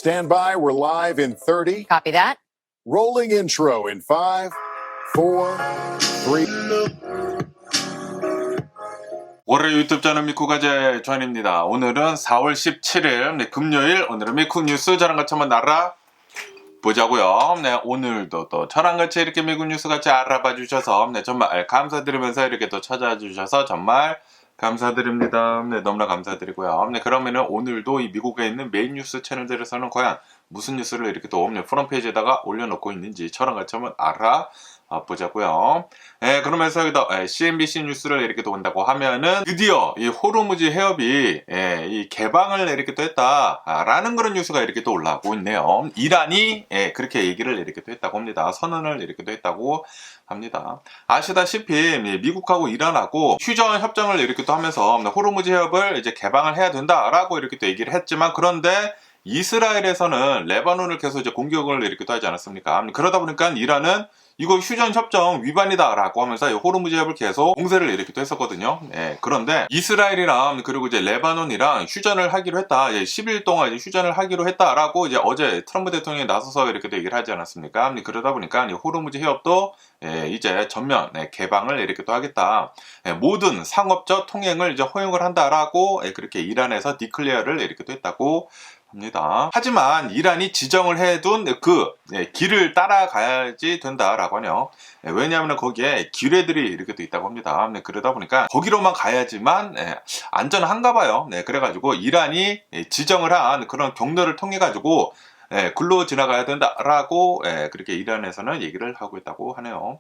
Stand by. We're live in 30. Copy that. Rolling intro in 5, 4, 3. 월요일 유튜브 채널 미쿠가제 조한입니다. 오늘은 4월 17일 금요일. 오늘은 미쿠 뉴스 저랑 같이 한번 알아보자고요. 네, 오늘도 또 저랑 같이 이렇게 미국 뉴스 같이 알아봐 주셔서 정말 감사드리면서 이렇게 또 찾아와 주셔서 정말 감사드립니다. 네, 너무나 감사드리고요. 네, 그러면은 오늘도 이 미국에 있는 메인 뉴스 채널들에서는 과연 무슨 뉴스를 이렇게 또 프론트페이지에다가 올려놓고 있는지 저랑 같이 한번 알아보자고요. 네, 그러면서 여기다 CNBC 뉴스를 이렇게 또 본다고 하면은 드디어 이 호르무즈 해협이 이 개방을 이렇게 또 했다라는 그런 뉴스가 이렇게 또 올라오고 있네요. 이란이 그렇게 얘기를 이렇게 또 했다고 합니다. 선언을 이렇게 또 했다고 합니다. 아시다시피 미국하고 이란하고 휴전 협정을 이렇게 또 하면서 호르무즈 해협을 이제 개방을 해야 된다라고 이렇게 또 얘기를 했지만, 그런데 이스라엘에서는 레바논을 계속 이제 공격을 이렇게 또 하지 않았습니까? 그러다 보니까 이란은 이거 휴전 협정 위반이다라고 하면서 호르무즈 해협을 계속 공세를 이렇게 또 했었거든요. 그런데 이스라엘이랑 그리고 이제 레바논이랑 휴전을 하기로 했다. 10일 동안 이제 휴전을 하기로 했다라고 이제 어제 트럼프 대통령이 나서서 이렇게 또 얘기를 하지 않았습니까? 그러다 보니까 호르무즈 해협도 이제 전면 개방을 이렇게 또 하겠다. 모든 상업적 통행을 이제 허용을 한다라고 그렇게 이란에서 디클레어를 이렇게 또 했다고 합니다. 하지만 이란이 지정을 해둔 그 길을 따라가야지 된다라고 하네요. 왜냐하면 거기에 기뢰들이 이렇게 또 있다고 합니다. 그러다 보니까 거기로만 가야지만 안전한가 봐요. 그래가지고 이란이 지정을 한 그런 경로를 통해 가지고 글로 지나가야 된다라고 그렇게 이란에서는 얘기를 하고 있다고 하네요.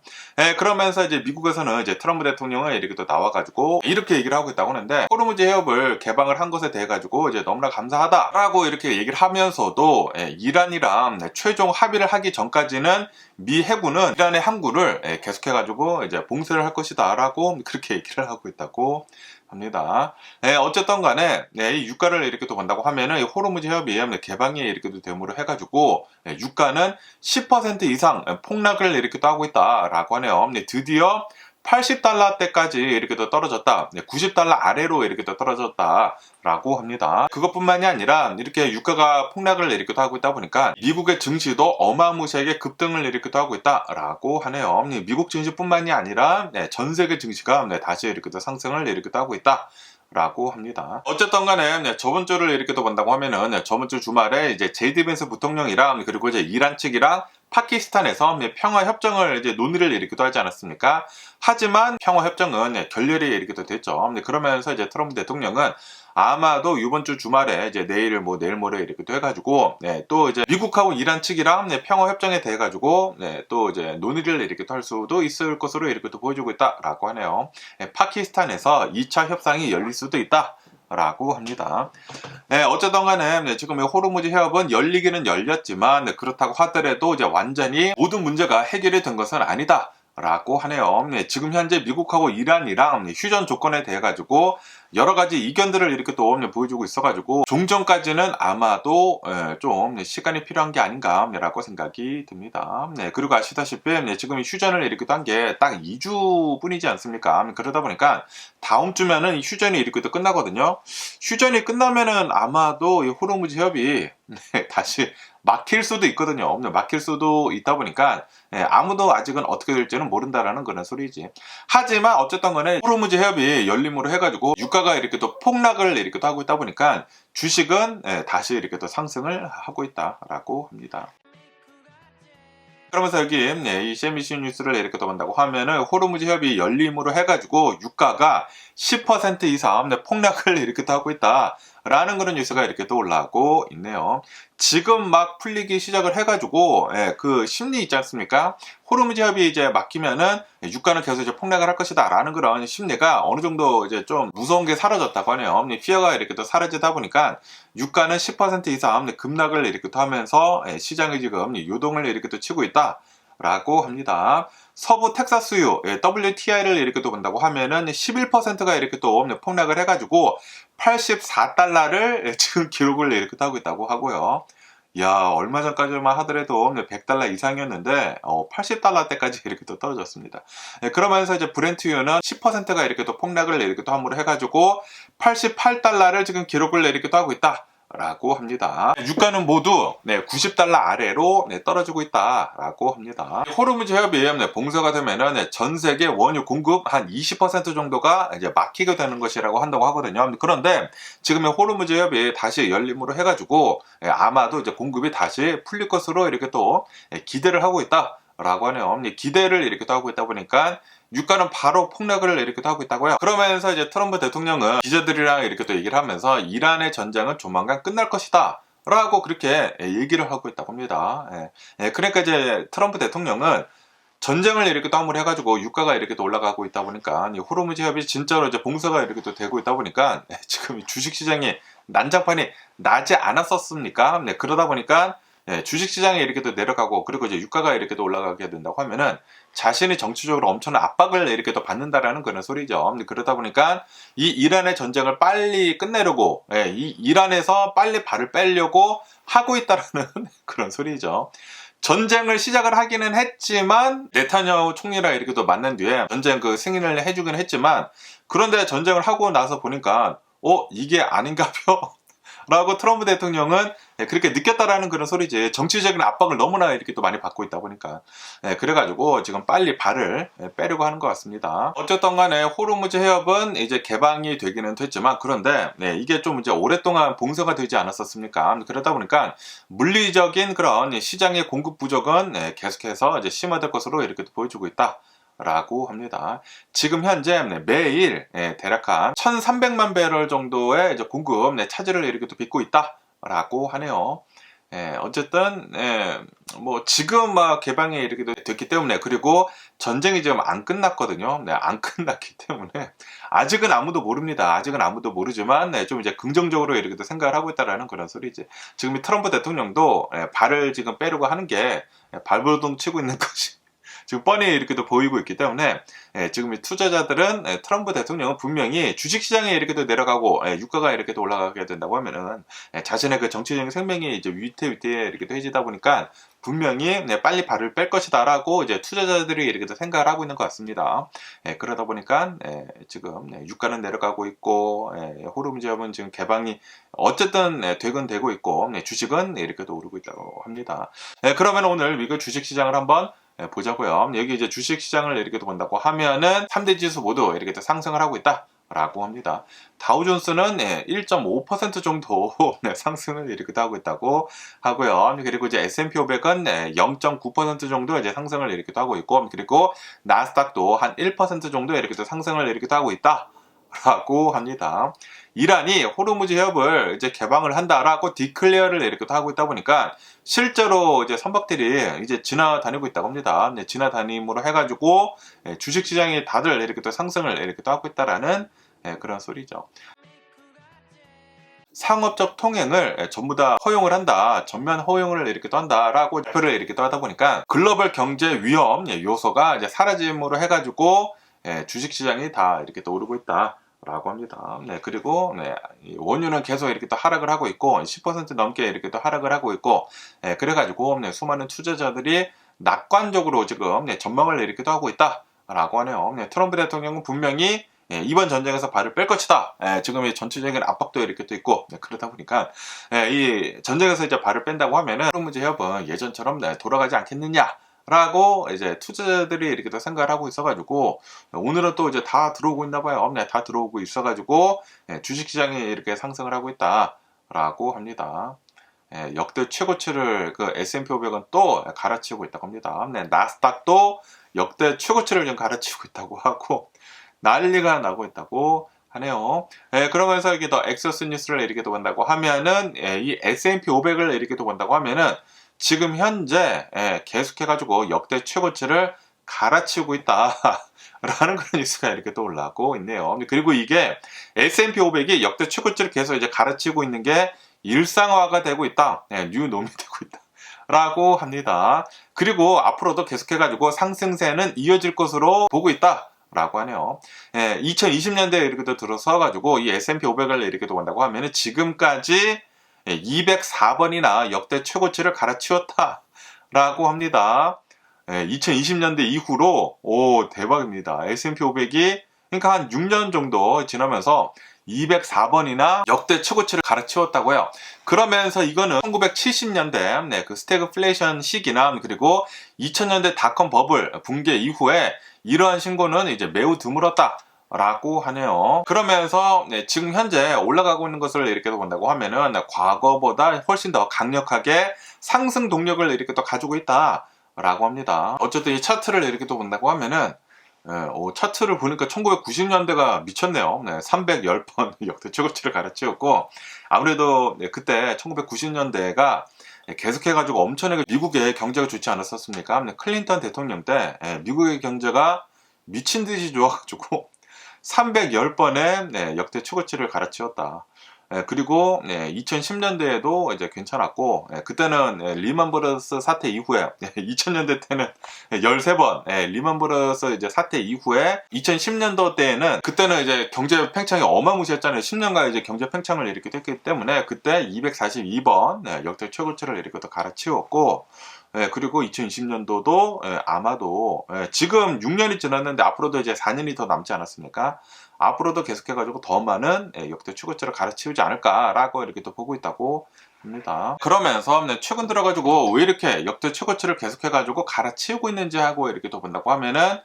그러면서 이제 미국에서는 이제 트럼프 대통령은 이렇게 또 나와가지고 이렇게 얘기를 하고 있다고 하는데, 호르무즈 해협을 개방을 한 것에 대해 가지고 이제 너무나 감사하다라고 이렇게 얘기를 하면서도 이란이랑 최종 합의를 하기 전까지는 미 해군은 이란의 항구를 계속해가지고 이제 봉쇄를 할 것이다라고 그렇게 얘기를 하고 있다고 합니다. 어쨌든 간에 이 유가를 이렇게 또 본다고 하면은 호르무즈 해협이 개방이 이렇게 또 대무를 해가지고 유가는 10% 이상 폭락을 이렇게 또 하고 있다라고 하네요. 드디어 80달러대까지 이렇게 또 떨어졌다. 90달러 아래로 이렇게 또 떨어졌다라고 합니다. 그것뿐만이 아니라 이렇게 유가가 폭락을 이렇게 또 하고 있다 보니까 미국의 증시도 어마무시하게 급등을 이렇게 또 하고 있다라고 하네요. 미국 증시뿐만이 아니라 전 세계 증시가 다시 이렇게 또 상승을 이렇게 또 하고 있다. 라고 합니다. 어쨌든 간에 저번 주를 이렇게 또 본다고 하면은 저번 주 주말에 이제 제이디 벤스 부통령이랑 그리고 이제 이란 측이랑 파키스탄에서 평화협정을 이제 논의를 이렇게 또 하지 않았습니까? 하지만 평화협정은 결렬이 이렇게 또 됐죠. 그러면서 이제 트럼프 대통령은 아마도 이번 주 주말에 이제 내일 모레 이렇게 또 해가지고 또 이제 미국하고 이란 측이랑 평화협정에 대해 가지고 또 이제 논의를 이렇게 또 할 수도 있을 것으로 이렇게 또 보여주고 있다라고 하네요. 파키스탄에서 2차 협상이 열릴 수도 있다. 라고 합니다. 어쨌든 간에 지금 호르무즈 해협은 열리기는 열렸지만 그렇다고 하더라도 이제 완전히 모든 문제가 해결이 된 것은 아니다. 라고 하네요. 지금 현재 미국하고 이란이랑 휴전 조건에 대해 가지고 여러 가지 이견들을 이렇게 또 보여주고 있어가지고 종전까지는 아마도 좀 시간이 필요한 게 아닌가라고 생각이 듭니다. 그리고 아시다시피 지금 휴전을 이렇게 한 게 딱 2주뿐이지 않습니까? 그러다 보니까 다음 주면은 휴전이 이렇게 또 끝나거든요. 휴전이 끝나면은 아마도 이 호르무즈 해협이 다시 막힐 수도 있거든요. 막힐 수도 있다 보니까 아무도 아직은 어떻게 될지는 모른다라는 그런 소리지. 하지만 어쨌든 간에 호르무즈 해협이 열림으로 해가지고 유가가 이렇게 또 폭락을 이렇게 또 하고 있다 보니까 주식은 다시 이렇게 또 상승을 하고 있다라고 합니다. 그러면서 여기 이 CNBC 뉴스를 이렇게 또 본다고 하면은 호르무즈 해협이 열림으로 해가지고 유가가 10% 이상 폭락을 이렇게 또 하고 있다라는 그런 뉴스가 이렇게 또 올라오고 있네요. 지금 막 풀리기 시작을 해가지고 그 심리 있지 않습니까? 호르무즈 해협이 이제 막히면은 유가는 계속 이제 폭락을 할 것이다라는 그런 심리가 어느 정도 이제 좀 무서운 게 사라졌다고 하네요. 피어가 이렇게 또 사라지다 보니까 유가는 10% 이상 급락을 이렇게 또 하면서 시장이 지금 요동을 이렇게 또 치고 있다라고 합니다. 서부 텍사스유 WTI를 이렇게 또 본다고 하면은 11%가 이렇게 또 폭락을 해가지고 84달러를 지금 기록을 이렇게 하고 있다고 하고요. 야, 얼마 전까지만 하더라도 100달러 이상이었는데 80달러대까지 이렇게 또 떨어졌습니다. 그러면서 이제 브렌트유는 10%가 이렇게 또 폭락을 이렇게 또 함으로 해가지고 88달러를 지금 기록을 이렇게 또 하고 있다. 라고 합니다. 유가는 모두 90달러 아래로 떨어지고 있다라고 합니다. 호르무즈 해협이 봉쇄가 되면은 전 세계 원유 공급 한 20% 정도가 이제 막히게 되는 것이라고 한다고 하거든요. 그런데 지금의 호르무즈 해협이 다시 열림으로 해가지고 아마도 이제 공급이 다시 풀릴 것으로 이렇게 또 기대를 하고 있다라고 하네요. 기대를 이렇게 또 하고 있다 보니까 유가는 바로 폭락을 이렇게도 하고 있다고요. 그러면서 이제 트럼프 대통령은 기자들이랑 이렇게 또 얘기를 하면서 이란의 전쟁은 조만간 끝날 것이다 라고 그렇게 얘기를 하고 있다고 합니다. 그러니까 이제 트럼프 대통령은 전쟁을 이렇게 또 함으로 해가지고 유가가 이렇게 또 올라가고 있다 보니까 이 호르무즈 해협이 진짜로 이제 봉쇄가 이렇게 또 되고 있다 보니까 지금 주식시장이 난장판이 나지 않았었습니까? 그러다 보니까 주식시장이 이렇게 또 내려가고 그리고 이제 유가가 이렇게 또 올라가게 된다고 하면은 자신이 정치적으로 엄청난 압박을 이렇게 또 받는다라는 그런 소리죠. 그러다 보니까 이 이란의 전쟁을 빨리 끝내려고 이 이란에서 빨리 발을 빼려고 하고 있다라는 그런 소리죠. 전쟁을 시작을 하기는 했지만 네타냐후 총리랑 이렇게 또 만난 뒤에 전쟁 그 승인을 해주긴 했지만 그런데 전쟁을 하고 나서 보니까 이게 아닌가벼? 라고 트럼프 대통령은 그렇게 느꼈다라는 그런 소리지. 정치적인 압박을 너무나 이렇게 또 많이 받고 있다 보니까 그래가지고 지금 빨리 발을 빼려고 하는 것 같습니다. 어쨌든 간에 호르무즈 해협은 이제 개방이 되기는 됐지만 그런데 이게 좀 이제 오랫동안 봉쇄가 되지 않았었습니까? 그러다 보니까 물리적인 그런 시장의 공급 부족은 계속해서 이제 심화될 것으로 이렇게 또 보여주고 있다. 라고 합니다. 지금 현재 매일 대략 한 1,300만 배럴 정도의 이제 공급 차질을 이렇게 또 빚고 있다라고 하네요. 어쨌든 뭐 지금 막 개방이 이렇게 됐기 때문에 그리고 전쟁이 지금 안 끝났거든요. 안 끝났기 때문에 아직은 아무도 모릅니다. 아직은 아무도 모르지만 좀 이제 긍정적으로 이렇게 또 생각을 하고 있다라는 그런 소리지. 지금 이 트럼프 대통령도 발을 지금 빼려고 하는 게 발버둥 치고 있는 것이 지금 뻔히 이렇게도 보이고 있기 때문에 지금 이 투자자들은 트럼프 대통령은 분명히 주식시장에 이렇게도 내려가고 유가가 이렇게도 올라가게 된다고 하면은 자신의 그 정치적인 생명이 이제 위태위태해 이렇게도 해지다 보니까 분명히 빨리 발을 뺄 것이다라고 이제 투자자들이 이렇게도 생각을 하고 있는 것 같습니다. 그러다 보니까 지금 유가는 내려가고 있고 호르무즈 해협은 지금 개방이 어쨌든 되긴 되고 있고 주식은 이렇게도 오르고 있다고 합니다. 그러면 오늘 미국 주식시장을 한번 보자고요. 여기 이제 주식시장을 이렇게 본다고 하면은 3대 지수 모두 이렇게 상승을 하고 있다. 라고 합니다. 다우존스는 1.5% 정도 상승을 이렇게 하고 있다고 하고요. 그리고 이제 S&P 500은 0.9% 정도 이제 상승을 이렇게 하고 있고, 그리고 나스닥도 한 1% 정도 이렇게 상승을 이렇게 하고 있다. 라고 합니다. 이란이 호르무즈 해협을 이제 개방을 한다라고 디클레어를 이렇게 하고 있다 보니까 실제로 이제 선박들이 이제 지나다니고 있다고 합니다. 지나다님으로 해가지고 주식시장이 다들 이렇게 또 상승을 이렇게 또 하고 있다라는 그런 소리죠. 상업적 통행을 전부 다 허용을 한다, 전면 허용을 이렇게 또 한다라고 발표를 이렇게 또 하다 보니까 글로벌 경제 위험 요소가 이제 사라짐으로 해가지고 주식시장이 다 이렇게 또 오르고 있다. 라고 합니다. 그리고 원유는 계속 이렇게 또 하락을 하고 있고 10% 넘게 이렇게 또 하락을 하고 있고 그래가지고 수많은 투자자들이 낙관적으로 지금 전망을 이렇게 또 하고 있다라고 하네요. 트럼프 대통령은 분명히 이번 전쟁에서 발을 뺄 것이다. 지금 이 전체적인 압박도 이렇게 또 있고 그러다 보니까 이 전쟁에서 이제 발을 뺀다고 하면은 호르무즈 해협은 예전처럼 돌아가지 않겠느냐. 라고 이제 투자자들이 이렇게 또 생각을 하고 있어가지고 오늘은 또 이제 다 들어오고 있나 봐요. 다 들어오고 있어가지고 주식시장이 이렇게 상승을 하고 있다라고 합니다. 역대 최고치를 그 S&P 500은 또 갈아치우고 있다고 합니다. 나스닥도 역대 최고치를 지금 갈아치우고 있다고 하고 난리가 나고 있다고 하네요. 그러면서 이게 더 엑소스 뉴스를 이렇게 또 본다고 하면은 이 S&P 500을 이렇게 또 본다고 하면은 지금 현재 계속해가지고 역대 최고치를 갈아치우고 있다 라는 그런 뉴스가 이렇게 또 올라오고 있네요. 그리고 이게 S&P 500이 역대 최고치를 계속 이제 갈아치우고 있는 게 일상화가 되고 있다, 뉴놈이 되고 있다 라고 합니다. 그리고 앞으로도 계속해가지고 상승세는 이어질 것으로 보고 있다 라고 하네요. 2020년대에 이렇게 또 들어서가지고 이 S&P 500을 이렇게 또 본다고 하면은 지금까지 204번이나 역대 최고치를 갈아치웠다 라고 합니다. 2020년대 이후로 대박입니다. S&P 500이 그러니까 한 6년 정도 지나면서 204번이나 역대 최고치를 갈아치웠다고요. 그러면서 이거는 1970년대 그 스태그플레이션 시기나 그리고 2000년대 닷컴 버블 붕괴 이후에 이러한 신고는 이제 매우 드물었다 라고 하네요. 그러면서 지금 현재 올라가고 있는 것을 이렇게 본다고 하면은 과거보다 훨씬 더 강력하게 상승 동력을 이렇게 또 가지고 있다 라고 합니다. 어쨌든 이 차트를 이렇게 또 본다고 하면은 차트를 보니까 1990년대가 미쳤네요. 310번 역대 최고치를 갈아치웠고, 아무래도 그때 1990년대가 계속해가지고 엄청나게 미국의 경제가 좋지 않았었습니까? 클린턴 대통령 때 미국의 경제가 미친 듯이 좋아가지고 310번의 역대 최고치를 갈아치웠다. 그리고 2010년대에도 이제 괜찮았고, 그때는 리만 브러더스 사태 이후에 2000년대 때는 13번 리만 브러더스 이제 사태 이후에 2010년도 때에는 그때는 이제 경제 팽창이 어마무시했잖아요. 10년간 이제 경제 팽창을 이렇게 했기 때문에 그때 242번 역대 최고치를 이렇게 또 갈아치웠고, 그리고 2020년도도 아마도 지금 6년이 지났는데 앞으로도 이제 4년이 더 남지 않았습니까? 앞으로도 계속해가지고 더 많은 역대 최고치를 갈아치우지 않을까라고 이렇게 또 보고 있다고 합니다. 그러면서 최근 들어가지고 왜 이렇게 역대 최고치를 계속해가지고 갈아치우고 있는지 하고 이렇게 또 본다고 하면은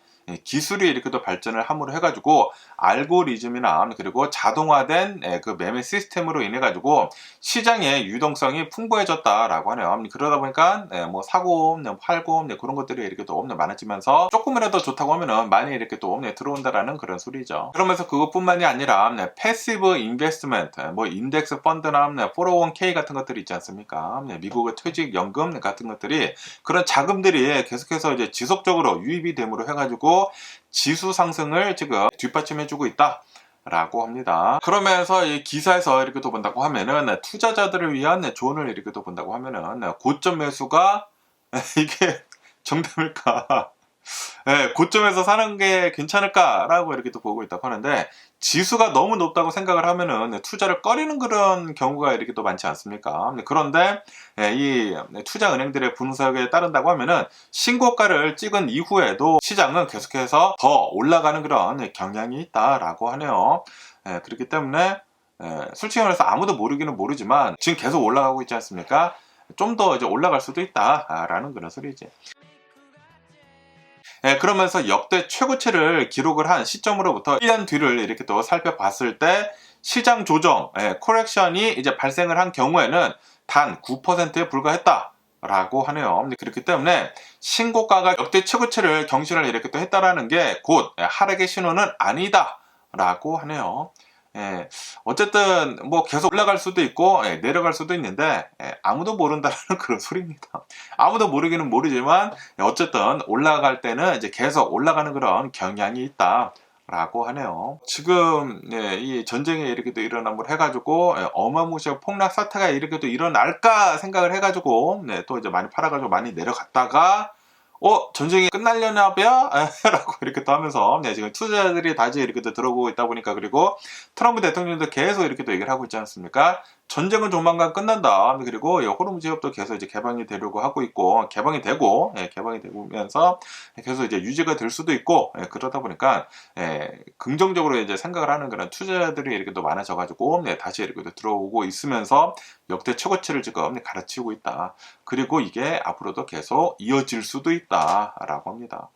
기술이 이렇게 또 발전을 함으로 해가지고 알고리즘이나 그리고 자동화된 그 매매 시스템으로 인해 가지고 시장의 유동성이 풍부해졌다라고 하네요. 그러다 보니까 뭐 사고, 팔고 그런 것들이 이렇게 또 많아지면서 조금이라도 좋다고 하면은 많이 이렇게 또 들어온다라는 그런 소리죠. 그러면서 그것뿐만이 아니라 패시브 인베스트먼트, 뭐 인덱스 펀드나 401k 같은 것들이 있지 않습니까? 미국의 퇴직연금 같은 것들이 그런 자금들이 계속해서 이제 지속적으로 유입이 됨으로 해가지고 지수 상승을 지금 뒷받침해주고 있다 라고 합니다. 그러면서 이 기사에서 이렇게 또 본다고 하면은 투자자들을 위한 조언을 이렇게 또 본다고 하면은 고점 매수가 이게 정답일까? 고점에서 사는 게 괜찮을까라고 이렇게 또 보고 있다고 하는데, 지수가 너무 높다고 생각을 하면은 투자를 꺼리는 그런 경우가 이렇게 또 많지 않습니까? 그런데 이 투자 은행들의 분석에 따른다고 하면은 신고가를 찍은 이후에도 시장은 계속해서 더 올라가는 그런 경향이 있다라고 하네요. 그렇기 때문에 솔직히 말해서 아무도 모르기는 모르지만 지금 계속 올라가고 있지 않습니까? 좀 더 이제 올라갈 수도 있다라는 그런 소리지. 그러면서 역대 최고치를 기록을 한 시점으로부터 1년 뒤를 이렇게 또 살펴봤을 때 시장 조정, 코렉션이 이제 발생을 한 경우에는 단 9%에 불과했다라고 하네요. 그렇기 때문에 신고가가 역대 최고치를 경신을 이렇게 또 했다라는 게 곧 하락의 신호는 아니다라고 하네요. 어쨌든 뭐 계속 올라갈 수도 있고 내려갈 수도 있는데 아무도 모른다는 그런 소리입니다. 아무도 모르기는 모르지만 어쨌든 올라갈 때는 이제 계속 올라가는 그런 경향이 있다 라고 하네요. 지금 이 전쟁이 이렇게 또 일어남을 해가지고 어마무시한 폭락 사태가 이렇게 또 일어날까 생각을 해가지고 또 이제 많이 팔아가지고 많이 내려갔다가 전쟁이 끝날려나 봐? 라고 이렇게 또 하면서 지금 투자자들이 다시 이렇게 또 들어오고 있다 보니까, 그리고 트럼프 대통령도 계속 이렇게 또 얘기를 하고 있지 않습니까? 전쟁은 조만간 끝난다. 그리고 호르무즈 해협도 계속 이제 개방이 되려고 하고 있고, 개방이 되면서 계속 이제 유지가 될 수도 있고, 그러다 보니까 긍정적으로 이제 생각을 하는 그런 투자자들이 이렇게 또 많아져가지고 다시 이렇게 또 들어오고 있으면서 역대 최고치를 지금 갈아치우고 있다. 그리고 이게 앞으로도 계속 이어질 수도 있다라고 합니다.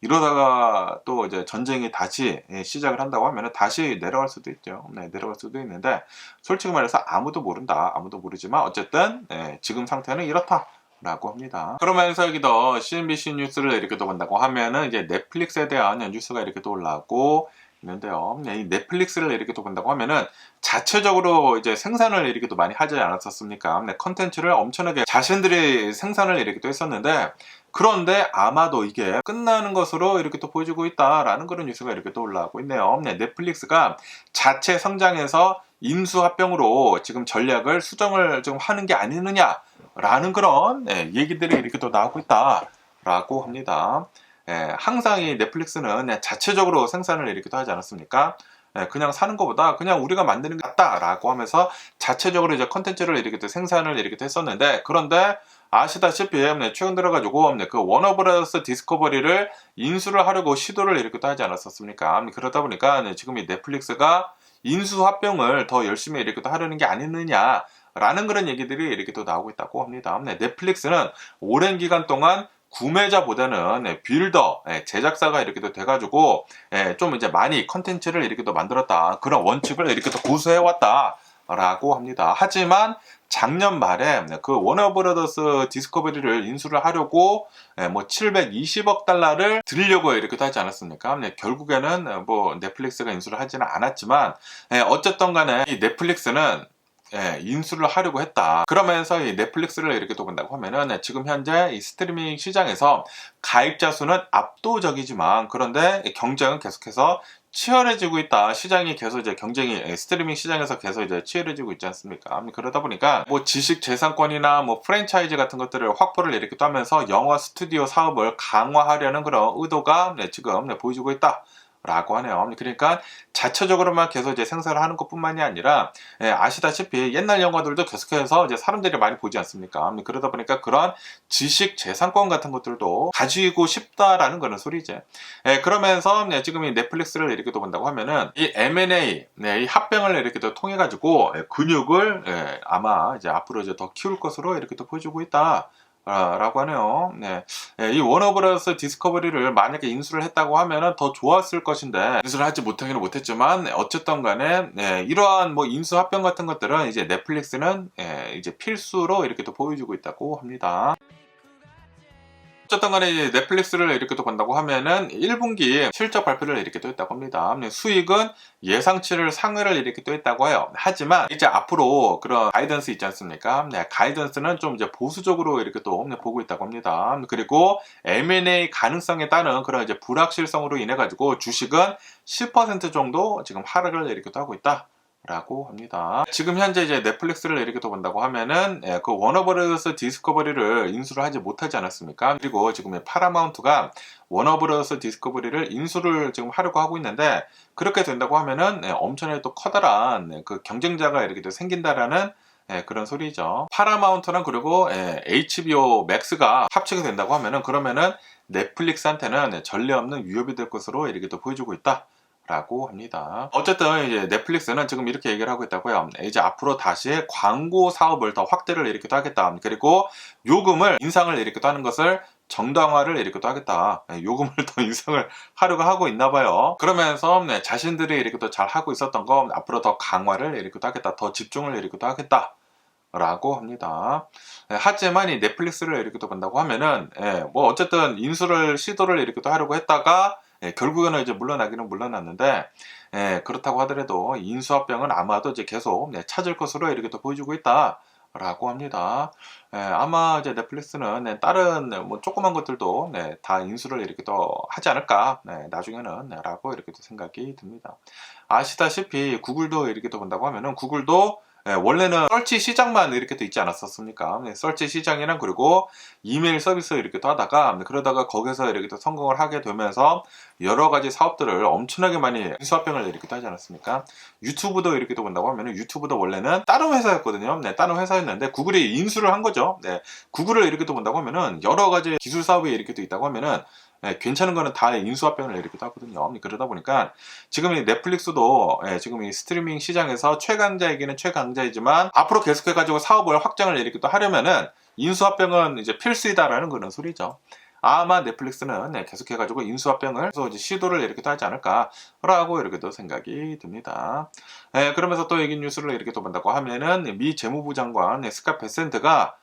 이러다가 또 이제 전쟁이 다시 시작을 한다고 하면 다시 내려갈 수도 있죠. 내려갈 수도 있는데 솔직히 말해서 아무도 모른다. 아무도 모르지만 어쨌든 지금 상태는 이렇다라고 합니다. 그러면서 여기도 CNBC 뉴스를 이렇게 또 본다고 하면은 이제 넷플릭스에 대한 뉴스가 이렇게 또 올라오고 있는데요. 이 넷플릭스를 이렇게 또 본다고 하면은 자체적으로 이제 생산을 이렇게 또 많이 하지 않았었습니까? 컨텐츠를 엄청나게 자신들이 생산을 이렇게 또 했었는데, 그런데 아마도 이게 끝나는 것으로 이렇게 또 보여주고 있다라는 그런 뉴스가 이렇게 또 올라오고 있네요. 넷플릭스가 자체 성장해서 인수합병으로 지금 전략을 수정을 좀 하는 게 아니느냐라는 그런 얘기들이 이렇게 또 나오고 있다라고 합니다. 항상 이 넷플릭스는 자체적으로 생산을 이렇게 또 하지 않았습니까? 그냥 사는 것보다 그냥 우리가 만드는 게 낫다라고 하면서 자체적으로 이제 컨텐츠를 이렇게 또 생산을 이렇게 또 했었는데, 그런데 아시다시피 최근 들어가지고 그 워너브라더스 디스커버리를 인수를 하려고 시도를 이렇게 또 하지 않았었습니까? 그러다 보니까 지금 이 넷플릭스가 인수합병을 더 열심히 이렇게 또 하려는 게 아니느냐 라는 그런 얘기들이 이렇게 또 나오고 있다고 합니다. 넷플릭스는 오랜 기간 동안 구매자보다는 빌더, 제작사가 이렇게 또 돼가지고 좀 이제 많이 컨텐츠를 이렇게 또 만들었다, 그런 원칙을 이렇게 또 고수해왔다 라고 합니다. 하지만 작년 말에 그 워너브라더스 디스커버리를 인수를 하려고 뭐 720억 달러를 드리려고 이렇게 하지 않았습니까? 결국에는 뭐 넷플릭스가 인수를 하지는 않았지만 어쨌든 간에 이 넷플릭스는 인수를 하려고 했다. 그러면서 이 넷플릭스를 이렇게 또 본다고 하면은 지금 현재 이 스트리밍 시장에서 가입자 수는 압도적이지만 그런데 경쟁은 계속해서 치열해지고 있다. 시장이 계속 이제 경쟁이 스트리밍 시장에서 계속 이제 치열해지고 있지 않습니까? 그러다 보니까 뭐 지식 재산권이나 뭐 프랜차이즈 같은 것들을 확보를 이렇게 또 하면서 영화 스튜디오 사업을 강화하려는 그런 의도가 지금 보여지고 있다. 라고 하네요. 그러니까 자체적으로만 계속 이제 생산을 하는 것뿐만이 아니라 아시다시피 옛날 영화들도 계속해서 이제 사람들이 많이 보지 않습니까? 그러다 보니까 그런 지식 재산권 같은 것들도 가지고 싶다라는 그런 소리죠. 그러면서 지금 이 넷플릭스를 이렇게 또 본다고 하면은 이 M&A, 이 합병을 이렇게 또 통해 가지고 근육을 아마 이제 앞으로 이제 더 키울 것으로 이렇게 또 보여주고 있다. 라고 하네요. 이 워너브라더스 디스커버리를 만약에 인수를 했다고 하면은 더 좋았을 것인데 인수를 하지 못하기는 못했지만 어쨌든 간에 이러한 뭐 인수 합병 같은 것들은 이제 넷플릭스는 이제 필수로 이렇게 또 보여주고 있다고 합니다. 어쨌든 간에 이제 넷플릭스를 이렇게 또 본다고 하면은 1분기 실적 발표를 이렇게 또 했다고 합니다. 수익은 예상치를 상회를 이렇게 또 했다고 해요. 하지만 이제 앞으로 그런 가이던스 있지 않습니까? 가이던스는 좀 이제 보수적으로 이렇게 또 보고 있다고 합니다. 그리고 M&A 가능성에 따른 그런 이제 불확실성으로 인해 가지고 주식은 10% 정도 지금 하락을 이렇게 또 하고 있다. 라고 합니다. 지금 현재 이제 넷플릭스를 이렇게 또 본다고 하면은 그 워너브라더스 디스커버리를 인수를 하지 못하지 않았습니까? 그리고 지금 파라마운트가 워너브라더스 디스커버리를 인수를 지금 하려고 하고 있는데 그렇게 된다고 하면은 엄청나게 또 커다란 그 경쟁자가 이렇게 또 생긴다라는 그런 소리죠. 파라마운트랑 그리고 HBO 맥스가 합치게 된다고 하면은 그러면은 넷플릭스한테는 전례 없는 위협이 될 것으로 이렇게 또 보여주고 있다. 라고 합니다. 어쨌든 이제 넷플릭스는 지금 이렇게 얘기를 하고 있다고요. 이제 앞으로 다시 광고 사업을 더 확대를 이렇게도 하겠다. 그리고 요금을 인상을 이렇게도 하는 것을 정당화를 이렇게도 하겠다. 요금을 더 인상을 하려고 하고 있나 봐요. 그러면서 자신들이 이렇게 또 잘 하고 있었던 거 앞으로 더 강화를 이렇게도 하겠다. 더 집중을 이렇게도 하겠다. 라고 합니다. 하지만 이 넷플릭스를 이렇게 또 본다고 하면은 뭐 어쨌든 인수를 시도를 이렇게 또 하려고 했다가 결국에는 이제 물러나기는 물러났는데 그렇다고 하더라도 인수합병은 아마도 이제 계속 찾을 것으로 이렇게 또 보여주고 있다라고 합니다. 아마 이제 넷플릭스는 다른 뭐 조그만 것들도 다 인수를 이렇게 또 하지 않을까 나중에는 라고 이렇게 또 생각이 듭니다. 아시다시피 구글도 이렇게 또 본다고 하면은 구글도 원래는 서치 시장만 이렇게 또 있지 않았었습니까? 서치 시장이랑 그리고 이메일 서비스 이렇게 또 하다가 그러다가 거기서 이렇게 또 성공을 하게 되면서 여러 가지 사업들을 엄청나게 많이 인수합병을 이렇게 또 하지 않았습니까? 유튜브도 이렇게 또 본다고 하면 유튜브도 원래는 다른 회사였거든요. 다른 회사였는데 구글이 인수를 한 거죠. 구글을 이렇게 또 본다고 하면은 여러 가지 기술 사업이 이렇게 또 있다고 하면은 괜찮은 거는 다 인수합병을 이렇게 또 하거든요. 그러다 보니까 지금 이 넷플릭스도 지금 이 스트리밍 시장에서 최강자이기는 최강자이지만 앞으로 계속해가지고 사업을 확장을 이렇게 또 하려면은 인수합병은 이제 필수이다라는 그런 소리죠. 아마 넷플릭스는 계속해가지고 인수합병을 이제 시도를 이렇게 또 하지 않을까라고 이렇게 또 생각이 듭니다. 그러면서 또 얘기 뉴스를 이렇게 또 본다고 하면은 미 재무부 장관 스캇 베센트가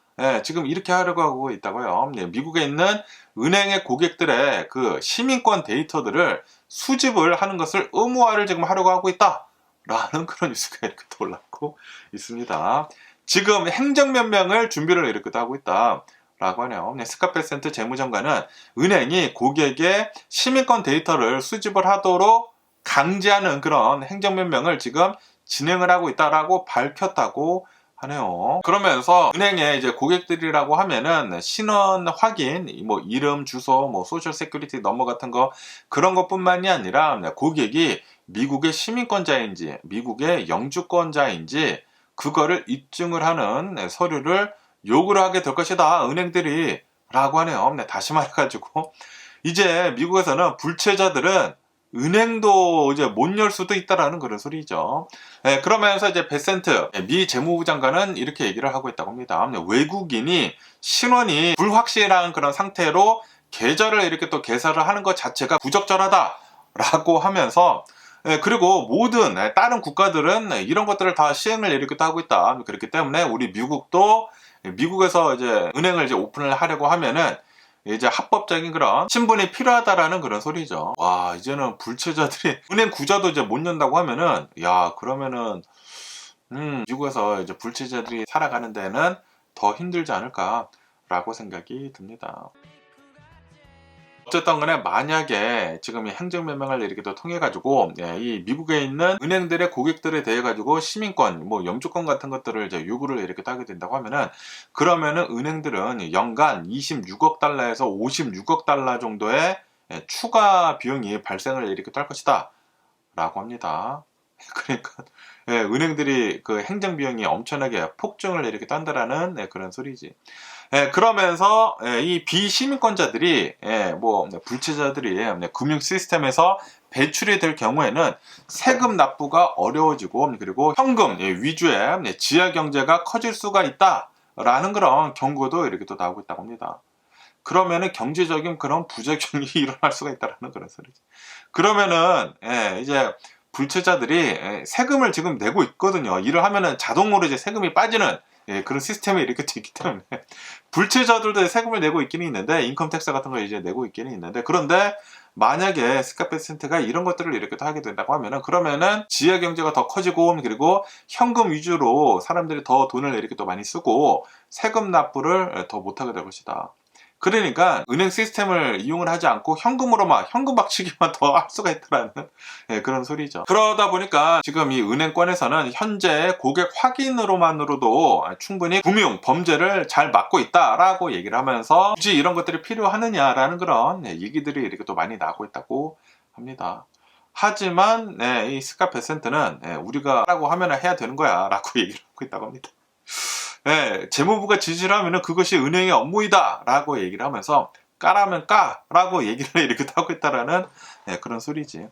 지금 이렇게 하려고 하고 있다고요. 미국에 있는 은행의 고객들의 그 시민권 데이터들을 수집을 하는 것을 의무화를 지금 하려고 하고 있다라는 그런 뉴스가 이렇게 또 올라오고 있습니다. 지금 행정명령을 준비를 이렇게 하고 있다라고 하네요. 스캇 베센트 재무장관은 은행이 고객의 시민권 데이터를 수집을 하도록 강제하는 그런 행정명령을 지금 진행을 하고 있다라고 밝혔다고 하네요. 그러면서 은행에 이제 고객들이라고 하면은 신원 확인, 뭐 이름, 주소, 뭐 소셜 세큐리티 넘버 같은 거 그런 것뿐만이 아니라 고객이 미국의 시민권자인지 미국의 영주권자인지 그거를 입증을 하는 서류를 요구를 하게 될 것이다. 은행들이 라고 하네요. 다시 말해가지고 이제 미국에서는 불체자들은 은행도 이제 못 열 수도 있다라는 그런 소리죠. 그러면서 이제 베센트 미 재무부 장관은 이렇게 얘기를 하고 있다고 합니다. 외국인이 신원이 불확실한 그런 상태로 계좌를 이렇게 또 개설을 하는 것 자체가 부적절하다라고 하면서 그리고 모든 다른 국가들은 이런 것들을 다 시행을 이렇게 또 하고 있다. 그렇기 때문에 우리 미국도 미국에서 이제 은행을 이제 오픈을 하려고 하면은 이제 합법적인 그런 신분이 필요하다라는 그런 소리죠. 와, 이제는 불체자들이 은행 구좌도 이제 못 연다고 하면은, 야, 그러면은, 미국에서 이제 불체자들이 살아가는 데는 더 힘들지 않을까라고 생각이 듭니다. 어쨌든 간에 만약에 지금 이 행정명령을 이렇게 또 통해 가지고 이 미국에 있는 은행들의 고객들에 대해 가지고 시민권, 뭐 영주권 같은 것들을 이제 요구를 이렇게 하게 된다고 하면은 그러면은 은행들은 연간 26억 달러에서 56억 달러 정도의 추가 비용이 발생을 이렇게 할 것이다 라고 합니다. 그러니까 은행들이 그 행정 비용이 엄청나게 폭증을 이렇게 한다라는 그런 소리지. 그러면서 이 비시민권자들이 뭐 불체자들이 금융 시스템에서 배출이 될 경우에는 세금 납부가 어려워지고 그리고 현금 위주의 지하 경제가 커질 수가 있다라는 그런 경고도 이렇게 또 나오고 있다고 합니다. 그러면은 경제적인 그런 부작용이 일어날 수가 있다라는 그런 소리죠. 그러면은 이제 불체자들이 세금을 지금 내고 있거든요. 일을 하면은 자동으로 이제 세금이 빠지는 그런 시스템이 이렇게 되기 때문에 불체자들도 세금을 내고 있기는 있는데 인컴 텍스 같은 걸 이제 내고 있기는 있는데 그런데 만약에 스카페센트가 이런 것들을 이렇게 또 하게 된다고 하면은 그러면은 지하 경제가 더 커지고 그리고 현금 위주로 사람들이 더 돈을 이렇게 또 많이 쓰고 세금 납부를 더 못하게 될 것이다. 그러니까 은행 시스템을 이용을 하지 않고 현금으로만 현금 박치기만 더 할 수가 있다라는 그런 소리죠. 그러다 보니까 지금 이 은행권에서는 현재 고객 확인으로만으로도 충분히 금융 범죄를 잘 막고 있다라고 얘기를 하면서 굳이 이런 것들이 필요하느냐라는 그런 얘기들이 이렇게 또 많이 나오고 있다고 합니다. 하지만 이 스카페센트는 우리가 하라고 하면 해야 되는 거야 라고 얘기를 하고 있다고 합니다. 재무부가 지시를 하면은 그것이 은행의 업무이다 라고 얘기를 하면서 까라면 까라고 얘기를 이렇게 하고 있다라는 그런 소리지.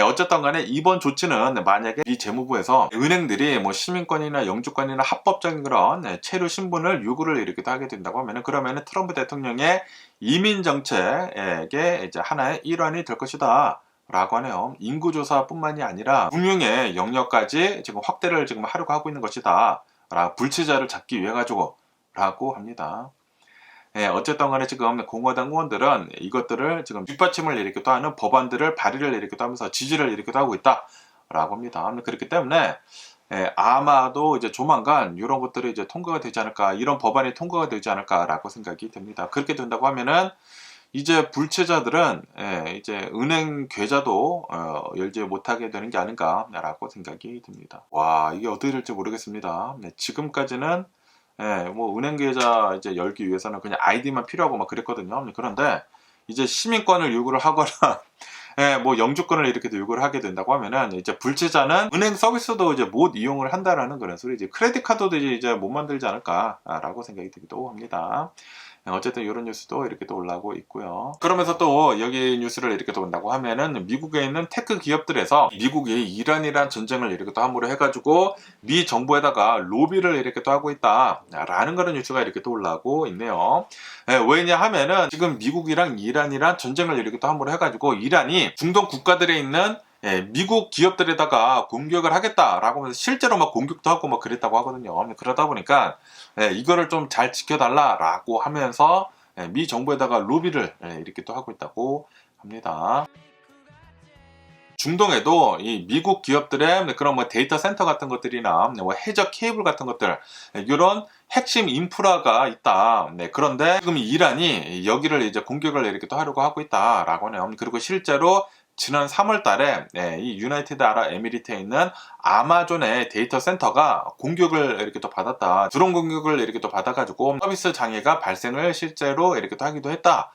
어쨌든 간에 이번 조치는 만약에 이 재무부에서 은행들이 뭐 시민권이나 영주권이나 합법적인 그런 체류 신분을 요구를 이렇게 하게 된다고 하면은 그러면은 트럼프 대통령의 이민 정책의 이제 하나의 일환이 될 것이다. 라고 하네요. 인구조사뿐만이 아니라 금융의 영역까지 지금 확대를 지금 하려고 하고 있는 것이다. 불체자를 잡기 위해 가지고 라고 합니다. 어쨌든 간에 지금 공화당 의원들은 이것들을 지금 뒷받침을 이렇게 또 하는 법안들을 발의를 이렇게 또 하면서 지지를 이렇게 또 하고 있다 라고 합니다. 그렇기 때문에 아마도 이제 조만간 이런 것들이 이제 통과가 되지 않을까, 이런 법안이 통과가 되지 않을까라고 생각이 됩니다. 그렇게 된다고 하면은 이제 불체자들은 이제 은행 계좌도 열지 못하게 되는 게 아닌가라고 생각이 듭니다. 와, 이게 어떻게 될지 모르겠습니다. 지금까지는 뭐 은행 계좌 이제 열기 위해서는 그냥 아이디만 필요하고 막 그랬거든요. 그런데 이제 시민권을 요구를 하거나 뭐 영주권을 이렇게 요구를 하게 된다고 하면은 이제 불체자는 은행 서비스도 이제 못 이용을 한다라는 그런 소리지. 크레딧 카드도 이제 못 만들지 않을까라고 생각이 들기도 합니다. 어쨌든 이런 뉴스도 이렇게 또 올라오고 있고요. 그러면서 또 여기 뉴스를 이렇게 또 본다고 하면은 미국에 있는 테크 기업들에서 미국이 이란이란 전쟁을 이렇게 또 함으로 해가지고 미 정부에다가 로비를 이렇게 또 하고 있다라는 그런 뉴스가 이렇게 또 올라오고 있네요. 왜냐하면은 지금 미국이랑 이란이란 전쟁을 이렇게 또 함으로 해가지고 이란이 중동 국가들에 있는 미국 기업들에다가 공격을 하겠다라고 하면서 실제로 막 공격도 하고 막 그랬다고 하거든요. 그러다 보니까 이거를 좀 잘 지켜달라라고 하면서 미 정부에다가 로비를 이렇게 또 하고 있다고 합니다. 중동에도 이 미국 기업들의 그런 뭐 데이터 센터 같은 것들이나 뭐 해저 케이블 같은 것들 이런 핵심 인프라가 있다. 그런데 지금 이란이 여기를 이제 공격을 이렇게 또 하려고 하고 있다라고 하네요. 그리고 실제로 지난 3월 달에 이 유나이티드 아랍에미리트에 있는 아마존의 데이터 센터가 공격을 이렇게 또 받았다. 드론 공격을 이렇게 또 받아가지고 서비스 장애가 발생을 실제로 이렇게 또 하기도 했다.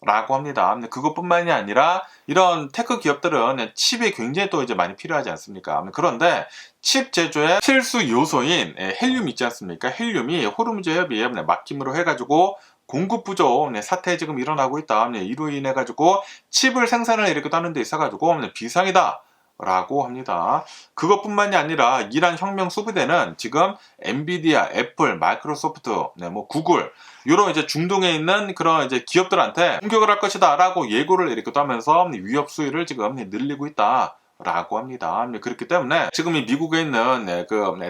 라고 합니다. 그것뿐만이 아니라 이런 테크 기업들은 칩이 굉장히 또 이제 많이 필요하지 않습니까? 그런데 칩 제조의 필수 요소인 헬륨 있지 않습니까? 헬륨이 호르무즈 해협이 막힘으로 해가지고 공급 부족 사태 지금 일어나고 있다. 이로 인해 가지고 칩을 생산을 이렇게 하는 데 있어 가지고 비상이다. 라고 합니다. 그것뿐만이 아니라 이란 혁명 수비대는 지금 엔비디아, 애플, 마이크로소프트, 뭐 구글 이런 이제 중동에 있는 그런 이제 기업들한테 공격을 할 것이다라고 예고를 이렇게 하면서 위협 수위를 지금 늘리고 있다. 라고 합니다. 그렇기 때문에 지금 이 미국에 있는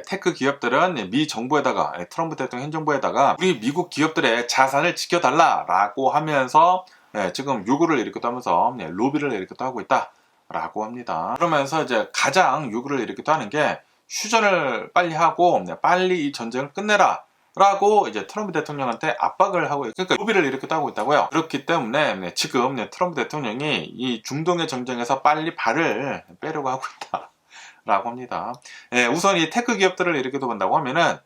테크 기업들은 미 정부에다가 트럼프 대통령 행정부에다가 우리 미국 기업들의 자산을 지켜달라라고 하면서 지금 요구를 이렇게 하면서 로비를 이렇게 하고 있다. 라고 합니다. 그러면서 이제 가장 요구를 이렇게 하는 게 휴전을 빨리 하고 빨리 이 전쟁을 끝내라 라고 이제 트럼프 대통령한테 압박을 하고 그러니까 로비를 이렇게 하고 있다고요. 그렇기 때문에 지금 트럼프 대통령이 이 중동의 전쟁에서 빨리 발을 빼려고 하고 있다 라고 합니다. 우선 이 테크 기업들을 이렇게 본다고 하면은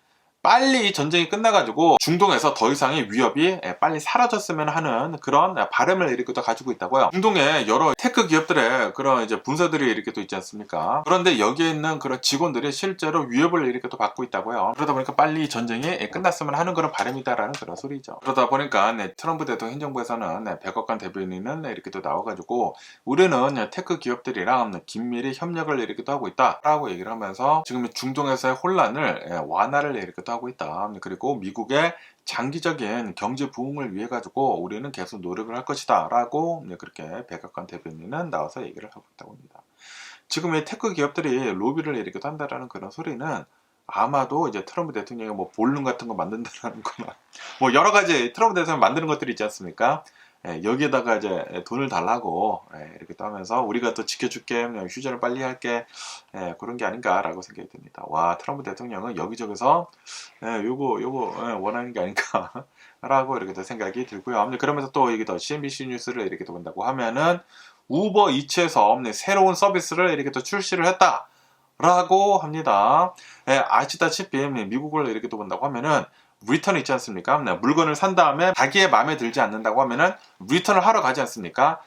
빨리 이 전쟁이 끝나가지고 중동에서 더 이상의 위협이 빨리 사라졌으면 하는 그런 바람을 이렇게 또 가지고 있다고요. 중동에 여러 테크 기업들의 그런 이제 분사들이 이렇게 또 있지 않습니까? 그런데 여기에 있는 그런 직원들이 실제로 위협을 이렇게 또 받고 있다고요. 그러다 보니까 빨리 이 전쟁이 끝났으면 하는 그런 바람이다라는 그런 소리죠. 그러다 보니까 트럼프 대통령 행정부에서는 백악관 대변인은 이렇게 또 나와가지고 우리는 테크 기업들이랑 긴밀히 협력을 이렇게 또 하고 있다라고 얘기를 하면서 지금 중동에서의 혼란을 완화를 이렇게 하고 있다. 그리고 미국의 장기적인 경제 부흥을 위해 가지고 우리는 계속 노력을 할 것이다 라고 그렇게 백악관 대변인은 나와서 얘기를 하고 있다고 합니다. 지금 이 테크 기업들이 로비를 이렇게 한다라는 그런 소리는 아마도 이제 트럼프 대통령이 뭐 볼륨 같은 거 만든다라는 거나 뭐 여러 가지 트럼프 대통령 만드는 것들이 있지 않습니까? 여기에다가 이제 돈을 달라고 이렇게 또 하면서 우리가 또 지켜줄게, 휴전을 빨리 할게, 그런 게 아닌가라고 생각이 듭니다. 와, 트럼프 대통령은 여기저기서 요거 원하는 게 아닌가라고 이렇게 또 생각이 들고요. 그러면서 또 여기 더 CNBC 뉴스를 이렇게 또 본다고 하면은 우버 이츠에서 새로운 서비스를 이렇게 또 출시를 했다라고 합니다. 아시다시피 미국을 이렇게 또 본다고 하면은 리턴 있지 않습니까? 물건을 산 다음에 자기의 마음에 들지 않는다고 하면은 리턴을 하러 가지 않습니까?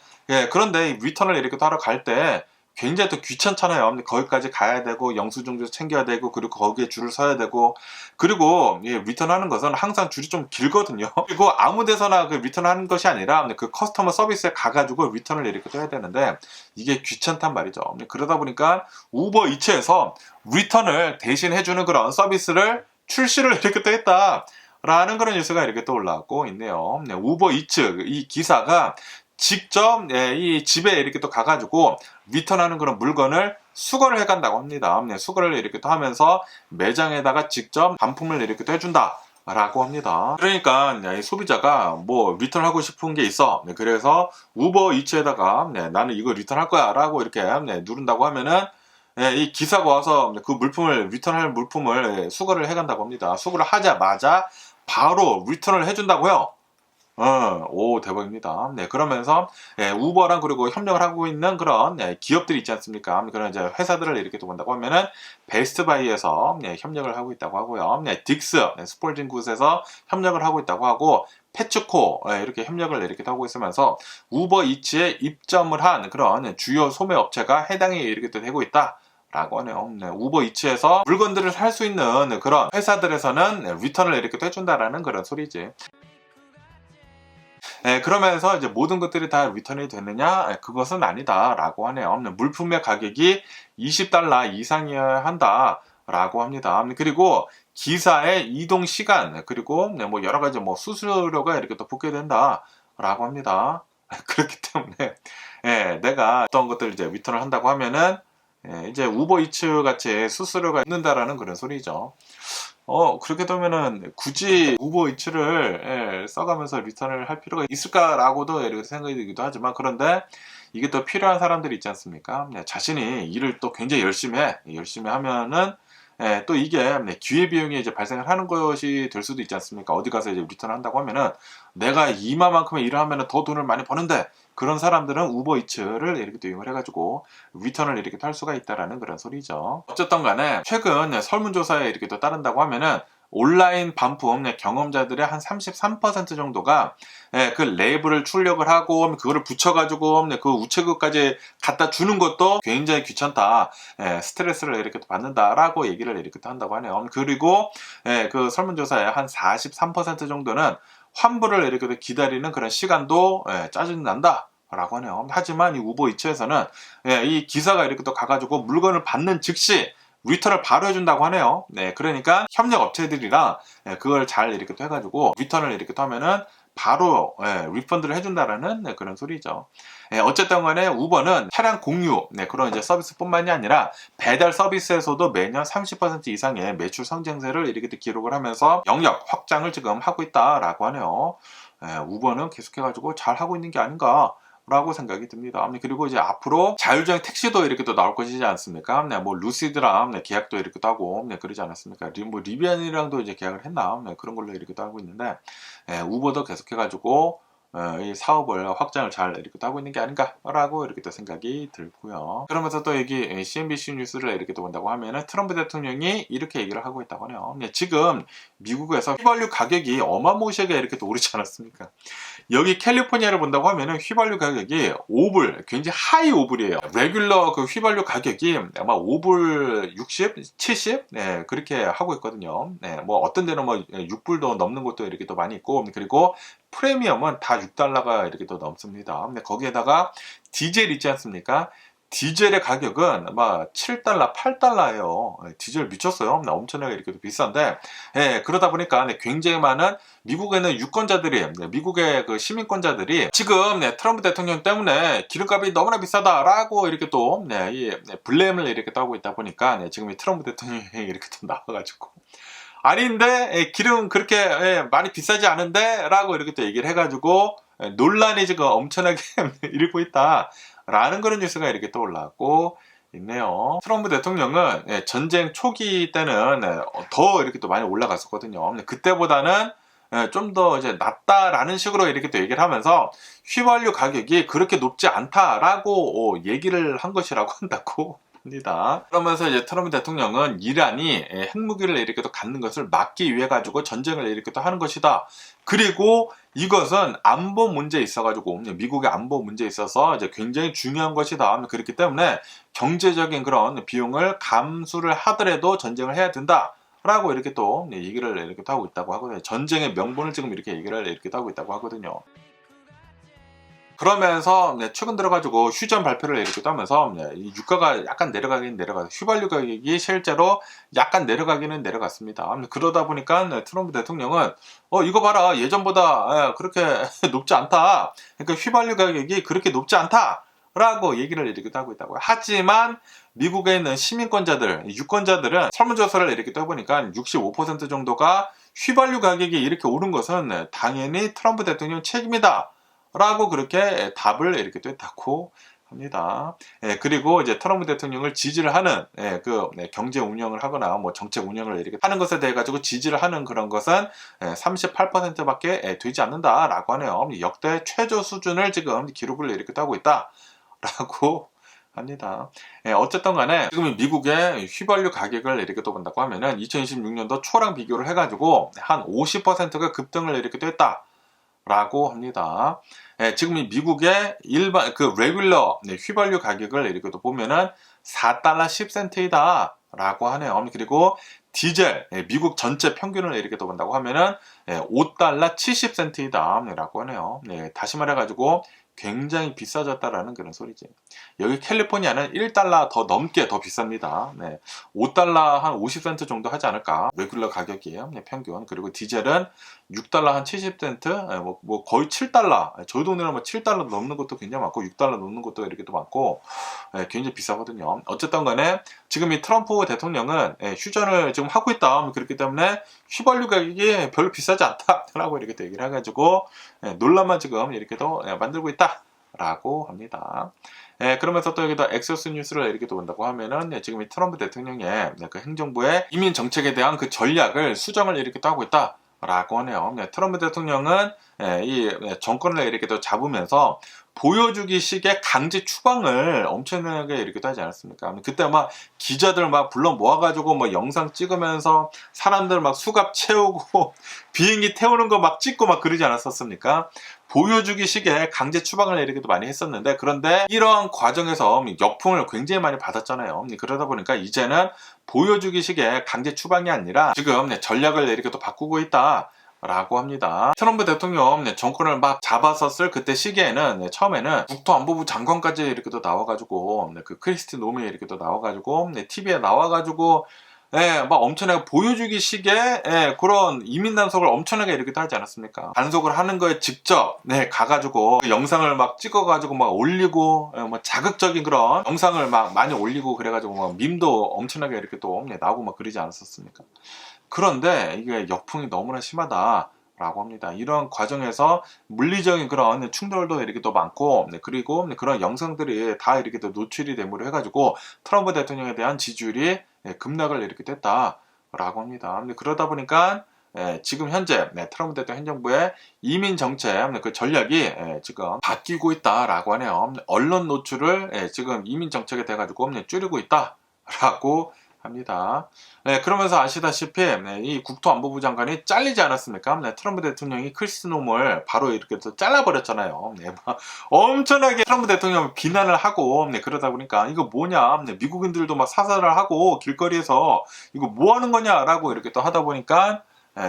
그런데 이 리턴을 이렇게 또 하러 갈 때 굉장히 또 귀찮잖아요. 거기까지 가야 되고 영수증도 챙겨야 되고 그리고 거기에 줄을 서야 되고 그리고 리턴하는 것은 항상 줄이 좀 길거든요. 그리고 아무 데서나 그 리턴하는 것이 아니라 그 커스터머 서비스에 가가지고 리턴을 이렇게 또 해야 되는데 이게 귀찮단 말이죠. 그러다 보니까 우버 이츠에서 리턴을 대신 해주는 그런 서비스를 출시를 이렇게 또 했다라는 그런 뉴스가 이렇게 또 올라오고 있네요. 우버 이츠 이 기사가 직접 이 집에 이렇게 또 가가지고 리턴하는 그런 물건을 수거를 해간다고 합니다. 수거를 이렇게 또 하면서 매장에다가 직접 반품을 이렇게 또 해준다. 라고 합니다. 그러니까 이 소비자가 뭐 리턴하고 싶은 게 있어. 그래서 우버 이츠에다가 나는 이거 리턴할 거야 라고 이렇게 누른다고 하면은 이 기사가 와서 그 물품을 리턴할 물품을 수거를 해간다고 합니다. 수거를 하자마자 바로 리턴을 해준다고요. 오 대박입니다. 그러면서 우버랑 그리고 협력을 하고 있는 그런 기업들이 있지 않습니까? 그런 이제 회사들을 이렇게 또 본다고 하면은 베스트바이에서 협력을 하고 있다고 하고요. 딕스 스포팅 굿에서 협력을 하고 있다고 하고 페츠코 이렇게 협력을 이렇게 하고 있으면서 우버 이츠에 입점을 한 그런 주요 소매 업체가 해당이 이렇게 또 되고 있다. 라고 하네요. 우버 이츠에서 물건들을 살 수 있는 그런 회사들에서는 리턴을 이렇게 또 해준다라는 그런 소리지. 그러면서 이제 모든 것들이 다 리턴이 되느냐? 그것은 아니다 라고 하네요. 물품의 가격이 $20 이상이어야 한다 라고 합니다. 그리고 기사의 이동 시간 그리고 뭐 여러 가지 뭐 수수료가 이렇게 또 붙게 된다 라고 합니다. 그렇기 때문에 내가 어떤 것들을 이제 리턴을 한다고 하면은 이제 우버 이츠 같이 수수료가 있는다라는 그런 소리죠. 그렇게 되면은 굳이 우버 이츠를 써가면서 리턴을 할 필요가 있을까라고도 이렇게 생각이 들기도 하지만 그런데 이게 또 필요한 사람들이 있지 않습니까? 자신이 일을 또 굉장히 열심히 하면은 또 이게 기회비용이 이제 발생을 하는 것이 될 수도 있지 않습니까? 어디 가서 이제 리턴을 한다고 하면은 내가 이만큼의 일을 하면은 더 돈을 많이 버는데 그런 사람들은 우버 이츠를 이렇게 또 이용을 해가지고 리턴을 이렇게 할 수가 있다라는 그런 소리죠. 어쨌든 간에 최근 설문조사에 이렇게 또 따른다고 하면은 온라인 반품 경험자들의 한 33% 정도가 그 레이블을 출력을 하고 그거를 붙여가지고 그 우체국까지 갖다 주는 것도 굉장히 귀찮다, 스트레스를 이렇게 받는다라고 얘기를 이렇게 한다고 하네요. 그리고 그 설문조사의 한 43% 정도는 환불을 이렇게 또 기다리는 그런 시간도 짜증난다. 라고 하네요. 하지만 이 우버 이츠에서는 이 기사가 이렇게 또 가가지고 물건을 받는 즉시 리턴을 바로 해준다고 하네요. 네, 그러니까 협력 업체들이랑 그걸 잘 이렇게 또 해가지고 리턴을 이렇게 또 하면은 바로 리펀드를 해준다라는 그런 소리죠. 어쨌든 간에 우버는 차량 공유 그런 이제 서비스뿐만이 아니라 배달 서비스에서도 매년 30% 이상의 매출 성장세를 이렇게 또 기록을 하면서 영역 확장을 지금 하고 있다라고 하네요. 우버는 계속해가지고 잘 하고 있는 게 아닌가. 라고 생각이 듭니다. 그리고 이제 앞으로 자율주행 택시도 이렇게 또 나올 것이지 않습니까? 뭐 루시드랑 계약도 이렇게 또 하고 그러지 않았습니까? 뭐 리비안이랑도 이제 계약을 했나? 그런 걸로 이렇게 또 하고 있는데 우버도 계속해가지고 이 사업을 확장을 잘 이렇게 또 하고 있는 게 아닌가라고 이렇게 또 생각이 들고요. 그러면서 또 여기 CNBC 뉴스를 이렇게 또 본다고 하면은 트럼프 대통령이 이렇게 얘기를 하고 있다고 하네요. 지금 미국에서 휘발유 가격이 어마무시하게 이렇게 또 오르지 않았습니까? 여기 캘리포니아를 본다고 하면은 휘발유 가격이 5불, 굉장히 하이 5불이에요. 레귤러 그 휘발유 가격이 아마 5불 60, 70? 그렇게 하고 있거든요. 뭐 어떤 데는 뭐 6불도 넘는 것도 이렇게 또 많이 있고, 그리고 프리미엄은 다 6달러가 이렇게 또 넘습니다. 근데 거기에다가 디젤 있지 않습니까? 디젤의 가격은 막 7달러, 8달러예요. 디젤 미쳤어요. 엄청나게 이렇게 비싼데, 그러다 보니까 굉장히 많은 미국에는 유권자들이, 미국의 그 시민권자들이 지금 트럼프 대통령 때문에 기름값이 너무나 비싸다라고 이렇게 또 블레임을 이렇게 또 하고 있다 보니까 지금 이 트럼프 대통령이 이렇게 또 나와가지고. 아닌데 기름 그렇게 많이 비싸지 않은데 라고 이렇게 또 얘기를 해가지고 논란이 지금 엄청나게 일고 있다라는 그런 뉴스가 이렇게 또 올라왔고 있네요. 트럼프 대통령은 전쟁 초기 때는 더 이렇게 또 많이 올라갔었거든요. 그때보다는 좀 더 이제 낫다라는 식으로 이렇게 또 얘기를 하면서 휘발유 가격이 그렇게 높지 않다라고 얘기를 한 것이라고 한다고 합니다. 그러면서 이제 트럼프 대통령은 이란이 핵무기를 이렇게 또 갖는 것을 막기 위해 가지고 전쟁을 이렇게 또 하는 것이다. 그리고 이것은 안보 문제에 있어가지고 미국의 안보 문제에 있어서 이제 굉장히 중요한 것이다. 그렇기 때문에 경제적인 그런 비용을 감수를 하더라도 전쟁을 해야 된다. 라고 이렇게 또 얘기를 이렇게 하고 있다고 하거든요. 전쟁의 명분을 지금 이렇게 얘기를 이렇게 하고 있다고 하거든요. 그러면서 최근 들어가지고 휴전 발표를 이렇게 하면서 이 유가가 약간 내려가긴 내려가서 휘발유 가격이 실제로 약간 내려가기는 내려갔습니다. 그러다 보니까 트럼프 대통령은 이거 봐라 예전보다 그렇게 높지 않다. 그러니까 휘발유 가격이 그렇게 높지 않다. 라고 얘기를 이렇게 하고 있다고요. 하지만 미국에 있는 시민권자들, 유권자들은 설문조사를 이렇게 떠보니까 65% 정도가 휘발유 가격이 이렇게 오른 것은 당연히 트럼프 대통령 책임이다. 라고 그렇게 답을 이렇게 또 했다고 합니다. 그리고 이제 트럼프 대통령을 지지를 하는 경제 운영을 하거나 뭐 정책 운영을 이렇게 하는 것에 대해 가지고 지지를 하는 그런 것은 38%밖에 되지 않는다라고 하네요. 역대 최저 수준을 지금 기록을 이렇게 하고 있다라고 합니다. 어쨌든 간에 지금 미국의 휘발유 가격을 이렇게 또 본다고 하면은 2026년도 초랑 비교를 해가지고 한 50%가 급등을 이렇게 또 했다. 라고 합니다. 지금 이 미국의 일반 그 레귤러 휘발유 가격을 이렇게 또 보면은 4달러 10센트이다 라고 하네요. 그리고 디젤 미국 전체 평균을 이렇게 또 본다고 하면은 5달러 70센트이다 라고 하네요. 다시 말해가지고 굉장히 비싸졌다라는 그런 소리지. 여기 캘리포니아는 1달러 더 넘게 더 비쌉니다. 5달러 한 50센트 정도 하지 않을까. 레귤러 가격이에요. 평균. 그리고 디젤은 6달러 한 70센트, 뭐 거의 7달러. 저희 동네는 뭐 7달러 넘는 것도 굉장히 많고 6달러 넘는 것도 이렇게 또 많고 굉장히 비싸거든요. 어쨌든 간에 지금 이 트럼프 대통령은 휴전을 지금 하고 있다. 그렇기 때문에 휘발유 가격이 별로 비싸지 않다라고 이렇게 또 얘기를 해가지고 논란만 지금 이렇게 또 만들고 있다라고 합니다. 그러면서 또 여기다 엑소스 뉴스를 이렇게 또 본다고 하면은 지금 이 트럼프 대통령의 그 행정부의 이민 정책에 대한 그 전략을 수정을 이렇게 또 하고 있다. 라고 하네요. 트럼프 대통령은 이 정권을 이렇게 또 잡으면서 보여주기식의 강제 추방을 엄청나게 이렇게 또 하지 않았습니까? 그때 막 기자들 막 불러 모아가지고 뭐 영상 찍으면서 사람들 막 수갑 채우고 비행기 태우는 거 막 찍고 막 그러지 않았었습니까? 보여주기식의 강제 추방을 이렇게 또 많이 했었는데 그런데 이런 과정에서 역풍을 굉장히 많이 받았잖아요. 그러다 보니까 이제는 보여주기식의 강제 추방이 아니라 지금 전략을 이렇게 또 바꾸고 있다. 라고 합니다. 트럼프 대통령 정권을 막 잡았었을 그때 시기에는 처음에는 국토안보부 장관까지 이렇게 또 나와가지고 그 크리스티 노미 이렇게 또 나와가지고 TV에 나와가지고 막 엄청나게 보여주기 식의 그런 이민 단속을 엄청나게 이렇게 하지 않았습니까? 단속을 하는 거에 직접 가가지고 그 영상을 막 찍어가지고 막 올리고 뭐 자극적인 그런 영상을 막 많이 올리고 그래가지고 막 밈도 엄청나게 이렇게 또 나오고 막 그러지 않았었습니까? 그런데 이게 역풍이 너무나 심하다라고 합니다. 이런 과정에서 물리적인 그런 충돌도 이렇게 또 많고, 그리고 그런 영상들이 다 이렇게 또 노출이 됨으로 해가지고 트럼프 대통령에 대한 지지율이 급락을 이렇게 됐다라고 합니다. 근데 그러다 보니까 지금 현재 트럼프 대통령 행정부의 이민 정책 그 전략이 지금 바뀌고 있다라고 하네요. 언론 노출을 지금 이민 정책에 대해 가지고 줄이고 있다라고 합니다. 그러면서 아시다시피 이 국토안보부 장관이 잘리지 않았습니까? 트럼프 대통령이 크리스 놈을 바로 이렇게 또 잘라버렸잖아요. 엄청나게 트럼프 대통령을 비난을 하고 그러다 보니까 이거 뭐냐, 미국인들도 막 사살을 하고 길거리에서 이거 뭐 하는 거냐라고 이렇게 또 하다 보니까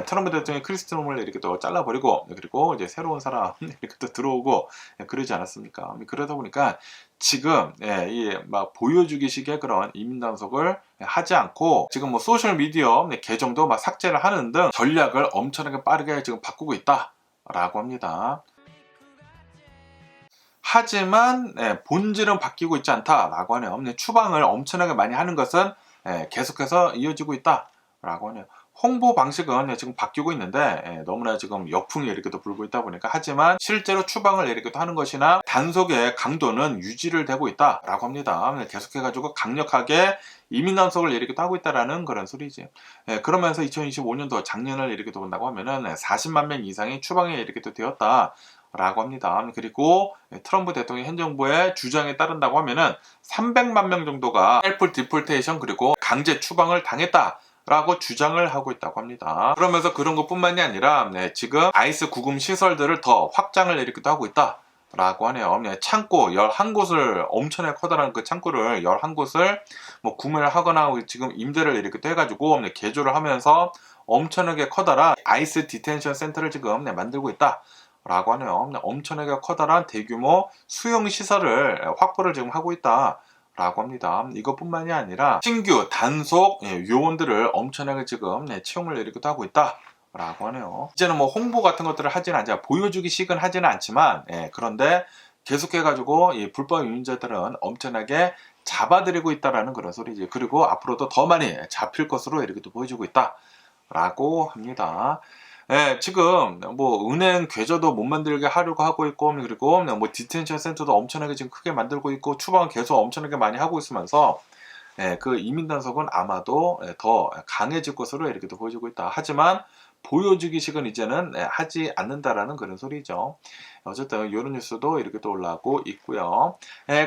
트럼프 대통령이 크리스 놈을 이렇게 또 잘라버리고 그리고 이제 새로운 사람 이렇게 또 들어오고 그러지 않았습니까? 그러다 보니까 지금 이 막 보여주기식의 그런 이민 단속을 하지 않고 지금 뭐 소셜 미디어 계정도 막 삭제를 하는 등 전략을 엄청나게 빠르게 지금 바꾸고 있다라고 합니다. 하지만 본질은 바뀌고 있지 않다라고 하네요. 추방을 엄청나게 많이 하는 것은 계속해서 이어지고 있다라고 하네요. 홍보 방식은 지금 바뀌고 있는데 너무나 지금 역풍이 이렇게 또 불고 있다 보니까, 하지만 실제로 추방을 이렇게 또 하는 것이나 단속의 강도는 유지를 되고 있다라고 합니다. 계속해가지고 강력하게 이민 단속을 이렇게 또 하고 있다라는 그런 소리지. 그러면서 2025년도 작년을 이렇게 또 본다고 하면은 40만 명 이상이 추방에 이렇게 또 되었다. 라고 합니다. 그리고 트럼프 대통령 행정부의 주장에 따른다고 하면은 300만 명 정도가 셀프 디폴테이션 그리고 강제 추방을 당했다 라고 주장을 하고 있다고 합니다. 그러면서 그런 것뿐만이 아니라 지금 아이스 구금 시설들을 더 확장을 이렇게 하고 있다 라고 하네요. 창고 11곳을, 엄청나게 커다란 그 창고를 11곳을 뭐 구매를 하거나 지금 임대를 이렇게 또 해가지고 개조를 하면서 엄청나게 커다란 아이스 디텐션 센터를 지금 만들고 있다 라고 하네요. 엄청나게 커다란 대규모 수용 시설을 확보를 지금 하고 있다 라고 합니다. 이것뿐만이 아니라 신규 단속 요원들을 엄청나게 지금 채용을 이렇게 하고 있다 라고 하네요. 이제는 뭐 홍보 같은 것들을 하지는 않죠. 보여주기식은 하지는 않지만 그런데 계속해가지고 이 불법 이민자들은 엄청나게 잡아들이고 있다라는 그런 소리지. 그리고 앞으로도 더 많이 잡힐 것으로 이렇게 또 보여주고 있다 라고 합니다. 지금 뭐 은행 계좌도 못 만들게 하려고 하고 있고, 그리고 뭐 디텐션 센터도 엄청나게 지금 크게 만들고 있고, 추방은 계속 엄청나게 많이 하고 있으면서 그 이민 단속은 아마도 더 강해질 것으로 이렇게 또 보여주고 있다. 하지만 보여주기식은 이제는 하지 않는다라는 그런 소리죠. 어쨌든 이런 뉴스도 이렇게 또 올라오고 있고요.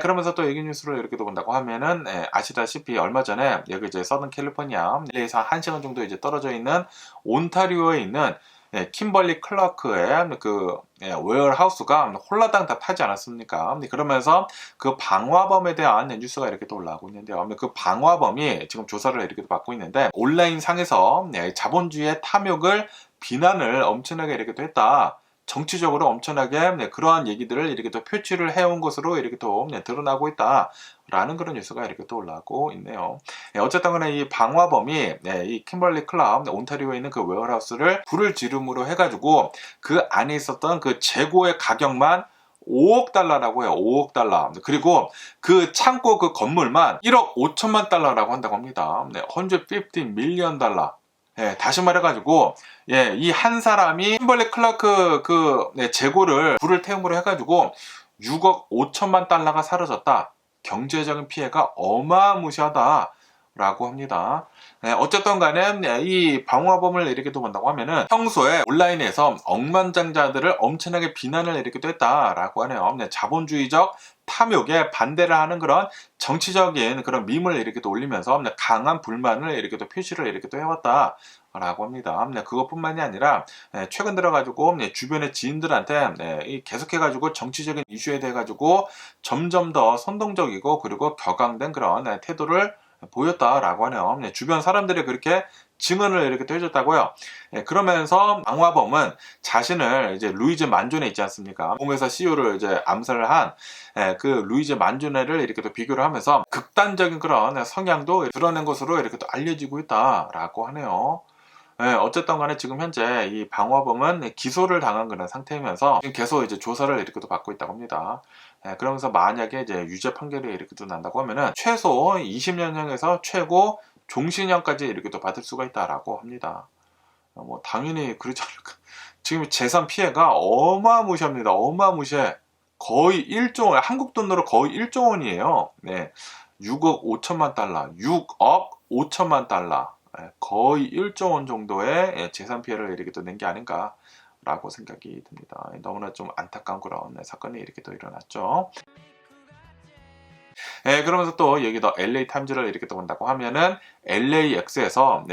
그러면서 또 여기 뉴스를 이렇게 또 본다고 하면은 아시다시피 얼마 전에 여기 이제 서던 캘리포니아 LA에서 1시간 정도 이제 떨어져 있는 온타리오에 있는 킴벌리 클라크의 그 웨어하우스가 홀라당 다 타지 않았습니까? 그러면서 그 방화범에 대한 뉴스가 이렇게 또 올라오고 있는데요. 그 방화범이 지금 조사를 이렇게 받고 있는데, 온라인 상에서 자본주의의 탐욕을 비난을 엄청나게 이렇게 또 했다. 정치적으로 엄청나게 그러한 얘기들을 이렇게 또 표출을 해온 것으로 이렇게 또 드러나고 있다라는 그런 뉴스가 이렇게 또 올라오고 있네요. 어쨌든 간에 이 방화범이 이 킴벌리 클럽 온타리오에 있는 그 웨어하우스를 불을 지름으로 해가지고 그 안에 있었던 그 재고의 가격만 5억 달러라고 해요. 5억 달러. 그리고 그 창고 그 건물만 1억 5천만 달러라고 한다고 합니다. 150 밀리언 달러. 다시 말해가지고 이 한 사람이 킴벌리 클라크 재고를 불을 태움으로 해가지고 6억 5천만 달러가 사라졌다. 경제적인 피해가 어마무시하다 라고 합니다. 어쨌든 간에 이 방화범을 이렇게 또 본다고 하면은 평소에 온라인에서 억만장자들을 엄청나게 비난을 이렇게 또 했다라고 하네요. 자본주의적 탐욕에 반대를 하는 그런 정치적인 그런 밈을 이렇게 또 올리면서 강한 불만을 이렇게 또 표시를 이렇게 또 해왔다 라고 합니다. 그것뿐만이 아니라 최근 들어가지고 주변의 지인들한테 계속해가지고 정치적인 이슈에 대해 가지고 점점 더 선동적이고 그리고 격앙된 그런 태도를 보였다라고 하네요. 주변 사람들이 그렇게 증언을 이렇게 또 해줬다고요. 그러면서 방화범은 자신을 이제 루이즈 만조네 있지 않습니까? 공회사 CEO를 이제 암살을 한 그 루이즈 만조네를 이렇게 또 비교를 하면서 극단적인 그런 성향도 드러낸 것으로 이렇게 또 알려지고 있다라고 하네요. 어쨌든 간에 지금 현재 이 방화범은 기소를 당한 그런 상태이면서 지금 계속 이제 조사를 이렇게 또 받고 있다고 합니다. 그러면서 만약에 이제 유죄 판결이 이렇게 또 난다고 하면은 최소 20년형에서 최고 종신형까지 이렇게 또 받을 수가 있다라고 합니다. 뭐 당연히 그렇지 않을까. 지금 재산 피해가 어마무시합니다. 어마무시해. 거의 1조 원, 한국 돈으로 거의 1조 원이에요. 네. 6억 5천만 달러, 6억 5천만 달러. 거의 1조 원 정도의 재산 피해를 이렇게 또 낸 게 아닌가라고 생각이 듭니다. 너무나 좀 안타까운 그런 사건이 이렇게 또 일어났죠. 그러면서 또 여기도 LA 타임즈를 이렇게 또 본다고 하면은 LAX에서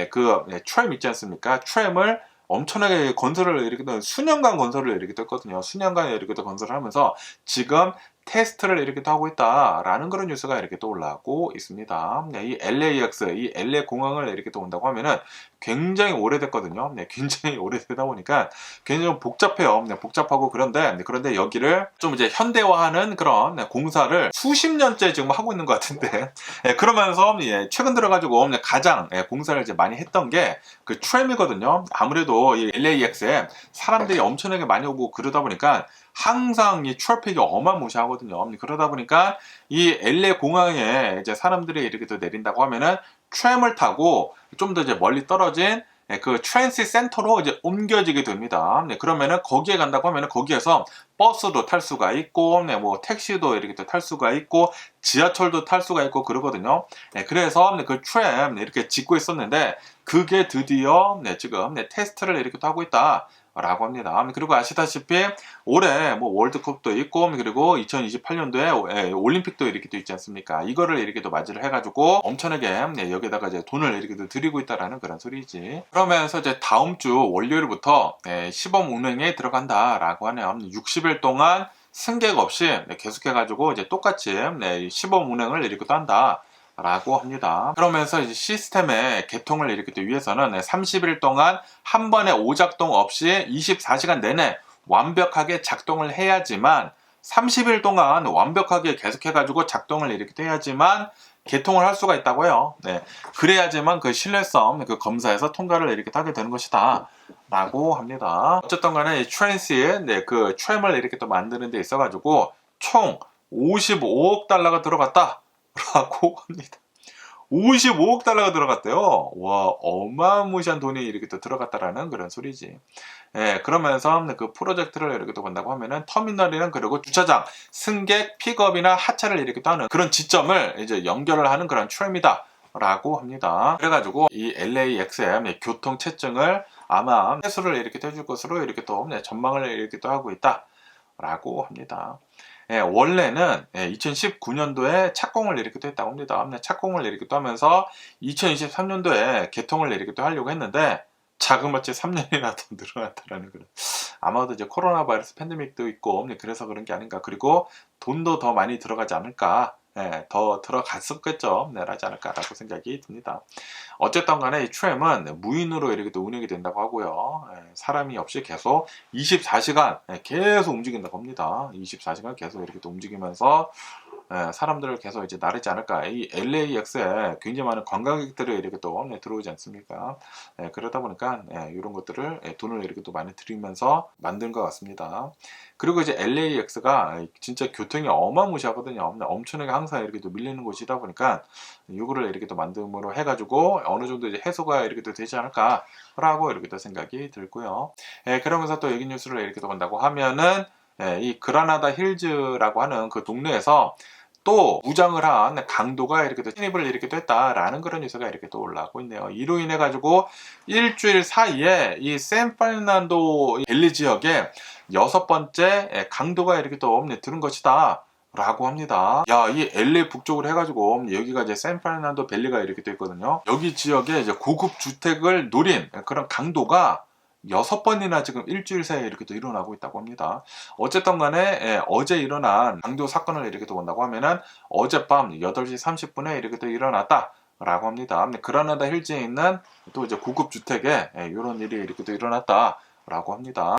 트램 있지 않습니까? 트램을 엄청나게 건설을 이렇게 또 수년간 건설을 이렇게 또 했거든요. 수년간 이렇게 또 건설을 하면서 지금 테스트를 이렇게 또 하고 있다라는 그런 뉴스가 이렇게 또 올라오고 있습니다. 이 LAX, 이 LA 공항을 이렇게 또 온다고 하면은 굉장히 오래됐거든요. 굉장히 오래되다 보니까 굉장히 복잡해요. 복잡하고 그런데 여기를 좀 이제 현대화하는 그런 공사를 수십 년째 지금 하고 있는 것 같은데 그러면서 최근 들어가지고 가장 공사를 이제 많이 했던 게 그 트램이거든요. 아무래도 이 LAX에 사람들이 엄청나게 많이 오고 그러다 보니까 항상 이 트래픽이 어마무시하거든요. 그러다 보니까 이 LA 공항에 이제 사람들이 이렇게 또 내린다고 하면은 트램을 타고 좀 더 이제 멀리 떨어진 그 트랜sit 센터로 이제 옮겨지게 됩니다. 그러면은 거기에 간다고 하면은 거기에서 버스도 탈 수가 있고, 뭐 택시도 이렇게 또 탈 수가 있고, 지하철도 탈 수가 있고 그러거든요. 그래서 그 트램 이렇게 짓고 있었는데 그게 드디어 지금 테스트를 이렇게 또 하고 있다. 라고 합니다. 그리고 아시다시피 올해 뭐 월드컵도 있고 그리고 2028년도에 올림픽도 이렇게 또 있지 않습니까? 이거를 이렇게 또 맞이를 해가지고 엄청나게 여기다가 이제 돈을 이렇게 또 들이고 있다라는 그런 소리지. 그러면서 이제 다음 주 월요일부터 시범 운행에 들어간다라고 하네요. 60일 동안 승객 없이 계속해가지고 이제 똑같이 시범 운행을 이렇게 또 한다. 라고 합니다. 그러면서 이제 시스템의 개통을 이렇게 위해서는 30일 동안 한 번에 오작동 없이 24시간 내내 완벽하게 작동을 해야지만 30일 동안 완벽하게 계속해가지고 작동을 이렇게 해야지만 개통을 할 수가 있다고요. 그래야지만 그 신뢰성 그 검사에서 통과를 이렇게 하게 되는 것이다. 라고 합니다. 어쨌든 간에 이 트랜시에 그 트램을 이렇게 또 만드는 데 있어가지고 총 55억 달러가 들어갔다. 라고 합니다. 55억 달러가 들어갔대요. 와, 어마무시한 돈이 이렇게 또 들어갔다라는 그런 소리지. 그러면서 그 프로젝트를 이렇게 또 본다고 하면은 터미널이랑 그리고 주차장, 승객 픽업이나 하차를 이렇게 또 하는 그런 지점을 이제 연결을 하는 그런 트램이다. 라고 합니다. 그래가지고 이 LAX의 교통 체증을 아마 해소를 이렇게 해줄 것으로 이렇게 또 전망을 이렇게 또 하고 있다. 라고 합니다. 원래는 2019년도에 착공을 이렇게 또 했다고 합니다. 착공을 이렇게 또 하면서 2023년도에 개통을 이렇게 또 하려고 했는데 자그마치 3년이나 더 늘어났다라는 그런. 아마도 이제 코로나 바이러스 팬데믹도 있고 그래서 그런 게 아닌가. 그리고 돈도 더 많이 들어가지 않을까. 더 들어갔었겠죠. 하지 않을까라고 생각이 듭니다. 어쨌든 간에 이 트램은 무인으로 이렇게 또 운행이 된다고 하고요. 사람이 없이 계속 24시간 계속 움직인다고 합니다. 24시간 계속 이렇게 또 움직이면서 사람들을 계속 이제 나르지 않을까. 이 LAX에 굉장히 많은 관광객들이 이렇게 또 들어오지 않습니까? 그러다 보니까 이런 것들을 돈을 이렇게 또 많이 들이면서 만든 것 같습니다. 그리고 이제 LAX가 진짜 교통이 어마무시하거든요. 엄청나게 항상 이렇게 또 밀리는 곳이다 보니까 이거를 이렇게 또 만듦으로 해가지고 어느 정도 이제 해소가 이렇게 또 되지 않을까라고 이렇게 또 생각이 들고요. 그러면서 또 여기 뉴스를 이렇게 또 본다고 하면은 이 그라나다 힐즈라고 하는 그 동네에서 또 무장을 한 강도가 이렇게 또 침입을 이렇게 또 했다라는 그런 뉴스가 이렇게 또 올라오고 있네요. 이로 인해 가지고 일주일 사이에 이 샌프란난도 밸리 지역에 6번째 강도가 이렇게 또 들은 것이다. 라고 합니다. 야, 이 LA 북쪽으로 해가지고 여기가 이제 샌프란난도 밸리가 이렇게 또 있거든요. 여기 지역에 이제 고급 주택을 노린 그런 강도가 6번이나 지금 일주일 사이에 이렇게 또 일어나고 있다고 합니다. 어쨌든 간에 어제 일어난 강도 사건을 이렇게 또 본다고 하면은 어젯밤 8시 30분에 이렇게 또 일어났다. 라고 합니다. 그라나다 힐즈에 있는 또 이제 고급 주택에 이런 일이 이렇게 또 일어났다라고 합니다.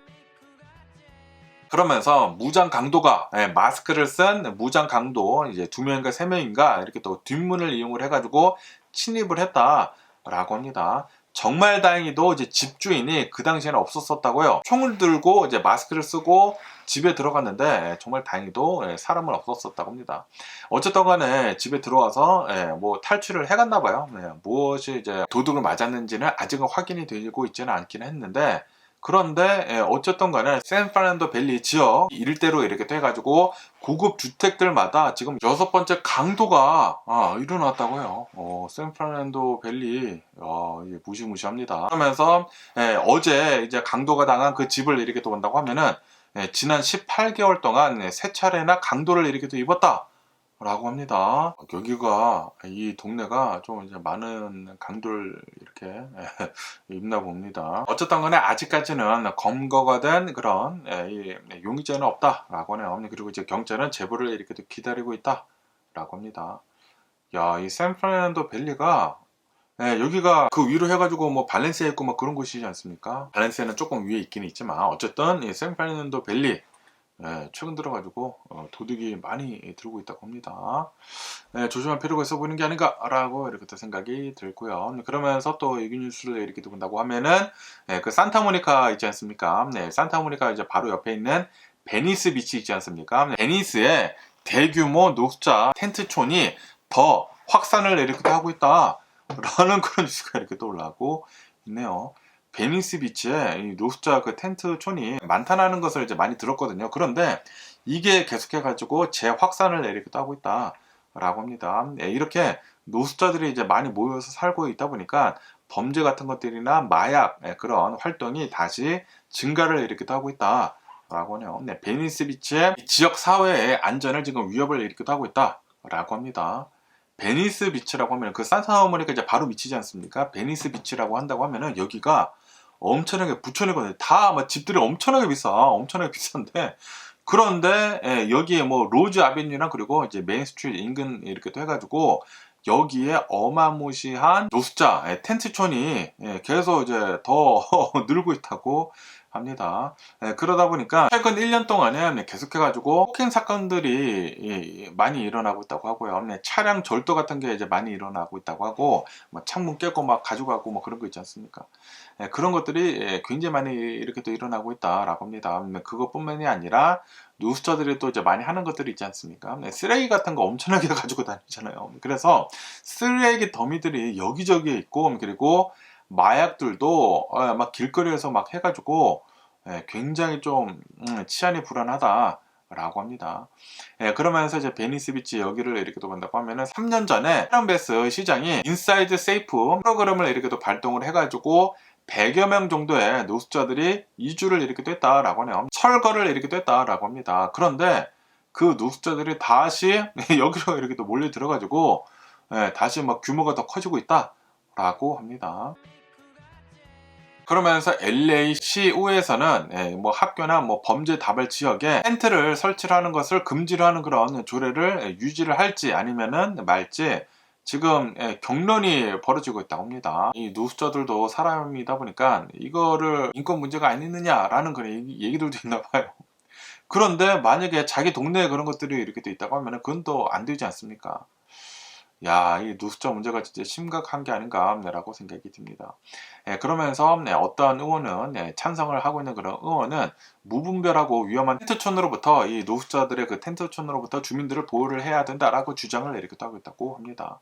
그러면서 무장 강도가 마스크를 쓴 무장 강도 이제 2명인가 3명인가 이렇게 또 뒷문을 이용을 해가지고 침입을 했다라고 합니다. 정말 다행히도 이제 집주인이 그 당시에는 없었었다고요. 총을 들고 이제 마스크를 쓰고 집에 들어갔는데 정말 다행히도 사람은 없었었다고 합니다. 어쨌든 간에 집에 들어와서 뭐 탈출을 해갔나 봐요. 무엇이 이제 도둑을 맞았는지는 아직은 확인이 되고 있지는 않긴 했는데, 그런데 어쨌든 간에 샌프란난도 밸리 지역 일대로 이렇게 돼가지고 고급 주택들마다 지금 6번째 강도가 일어났다고요. 샌프란난도 밸리 이게 무시무시합니다. 그러면서 어제 이제 강도가 당한 그 집을 이렇게 또 본다고 하면은 지난 18개월 동안 3차례나 강도를 이렇게 또 입었다 라고 합니다. 여기가 이 동네가 좀 이제 많은 강도를 이렇게 입나 봅니다. 어쨌든 간에 아직까지는 검거가 된 그런 용의자는 없다라고 하네요. 그리고 이제 경찰은 제보를 이렇게 또 기다리고 있다라고 합니다. 야, 이 샌프란난도 밸리가 여기가 그 위로 해가지고 뭐 발렌시아 있고 막 그런 곳이지 않습니까? 발렌시아는 조금 위에 있긴 있지만 어쨌든 이 샌프란난도 밸리 최근 들어가지고 도둑이 많이 들고 있다고 합니다. 조심할 필요가 있어 보이는 게 아닌가라고 이렇게 또 생각이 들고요. 그러면서 또 이 뉴스를 이렇게 본다고 하면은 그 산타모니카 있지 않습니까? 산타모니카 이제 바로 옆에 있는 베니스 비치 있지 않습니까? 베니스에 대규모 노숙자 텐트촌이 더 확산을 이렇게 하고 있다라는 그런 뉴스가 이렇게 또 올라오고 있네요. 베니스 비치에 이 노숙자 그 텐트촌이 많다는 것을 이제 많이 들었거든요. 그런데 이게 계속해가지고 재확산을 이렇게 하고 있다라고 합니다. 이렇게 노숙자들이 이제 많이 모여서 살고 있다 보니까 범죄 같은 것들이나 마약 그런 활동이 다시 증가를 이렇게 하고 있다라고 하네요. 베니스 비치의 지역 사회의 안전을 지금 위협을 이렇게 하고 있다라고 합니다. 베니스 비치라고 하면 그 산타모니카 이제 바로 미치지 않습니까? 베니스 비치라고 한다고 하면은 여기가 엄청나게 부촌이거든요. 다 막 집들이 엄청나게 비싼데, 그런데 여기에 뭐 로즈 아베뉴랑 그리고 이제 메인 스트리트 인근 이렇게 또 해가지고 여기에 어마무시한 노숙자 텐트촌이 계속 이제 더 늘고 있다고 합니다. 그러다 보니까 최근 1년 동안에 계속해가지고 폭행 사건들이 많이 일어나고 있다고 하고요. 차량 절도 같은 게 이제 많이 일어나고 있다고 하고, 뭐 창문 깨고 막 가져가고 뭐 그런 거 있지 않습니까? 그런 것들이 굉장히 많이 이렇게 또 일어나고 있다라고 합니다. 그것뿐만이 아니라 노숙자들이 또 이제 많이 하는 것들이 있지 않습니까? 쓰레기 같은 거 엄청나게 가지고 다니잖아요. 그래서 쓰레기 더미들이 여기저기에 있고, 그리고 마약들도 막 길거리에서 막 해가지고 굉장히 좀 치안이 불안하다라고 합니다. 그러면서 이제 베니스 비치 여기를 이렇게 또 본다고 하면은 3년 전에 헤런베스 시장이 인사이드 세이프 프로그램을 이렇게 또 발동을 해가지고 100여 명 정도의 노숙자들이 이주를 이렇게 됐다라고 하네요. 철거를 이렇게 됐다라고 합니다. 그런데 그 노숙자들이 다시 여기로 이렇게 또 몰려 들어가지고 다시 막 규모가 더 커지고 있다라고 합니다. 그러면서 LA 시의회에서는 뭐 학교나 뭐 범죄 다발 지역에 텐트를 설치를 하는 것을 금지를 하는 그런 조례를 유지를 할지 아니면은 말지 지금 격론이 벌어지고 있다고 합니다. 이 노숙자들도 사람이다 보니까 이거를 인권 문제가 아니느냐라는 그런 얘기들도 있나 봐요. 그런데 만약에 자기 동네에 그런 것들이 이렇게 돼 있다고 하면 그건 또 안 되지 않습니까? 야, 이 노숙자 문제가 진짜 심각한 게 아닌가라고 생각이 듭니다. 그러면서 어떤 의원은 찬성을 하고 있는 그런 의원은 무분별하고 위험한 텐트촌으로부터 이 노숙자들의 그 텐트촌으로부터 주민들을 보호를 해야 된다라고 주장을 이렇게 하고 있다고 합니다.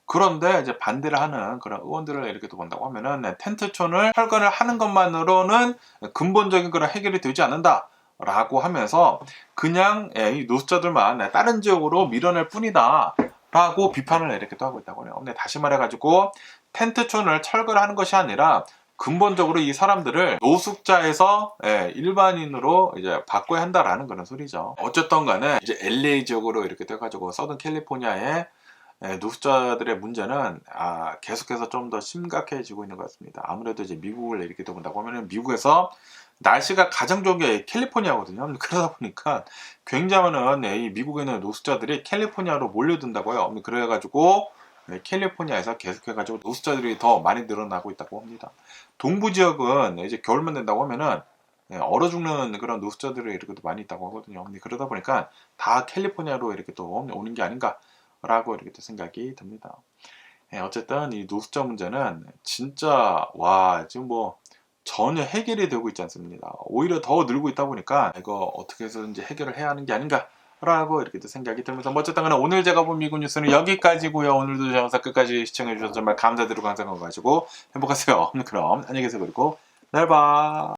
그런데 이제 반대를 하는 그런 의원들을 이렇게 또 본다고 하면은 텐트촌을 철거를 하는 것만으로는 근본적인 그런 해결이 되지 않는다. 라고 하면서 그냥 이 노숙자들만 다른 지역으로 밀어낼 뿐이다 라고 비판을 이렇게 또 하고 있다고 해요. 근데 다시 말해가지고 텐트촌을 철거를 하는 것이 아니라 근본적으로 이 사람들을 노숙자에서 일반인으로 이제 바꿔야 한다라는 그런 소리죠. 어쨌든 간에 이제 LA 지역으로 이렇게 돼가지고 서든 캘리포니아의 노숙자들의 문제는 계속해서 좀 더 심각해지고 있는 것 같습니다. 아무래도 이제 미국을 이렇게 또 본다고 하면은 미국에서 날씨가 가장 좋은 게 캘리포니아거든요. 그러다 보니까 굉장히 많은 이 미국에 있는 노숙자들이 캘리포니아로 몰려든다고요. 그래가지고 캘리포니아에서 계속해가지고 노숙자들이 더 많이 늘어나고 있다고 합니다. 동부 지역은 이제 겨울만 된다고 하면은 얼어 죽는 그런 노숙자들이 이렇게 또 많이 있다고 하거든요. 근데 그러다 보니까 다 캘리포니아로 이렇게 또 오는 게 아닌가라고 이렇게 또 생각이 듭니다. 어쨌든 이 노숙자 문제는 진짜 와 지금 뭐 전혀 해결이 되고 있지 않습니다. 오히려 더 늘고 있다 보니까 이거 어떻게 해서든지 해결을 해야 하는 게 아닌가라고 이렇게 또 생각이 들면서 뭐 어쨌든 간에 오늘 제가 본 미국 뉴스는 여기까지고요. 오늘도 제 영상 끝까지 시청해 주셔서 정말 감사드리고 항상 건강하시고 행복하세요. 그럼 안녕히 계세요. 그리고 날 봐.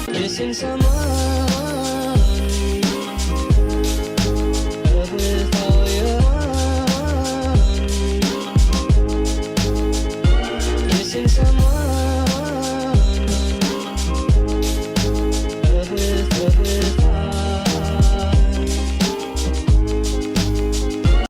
Missing someone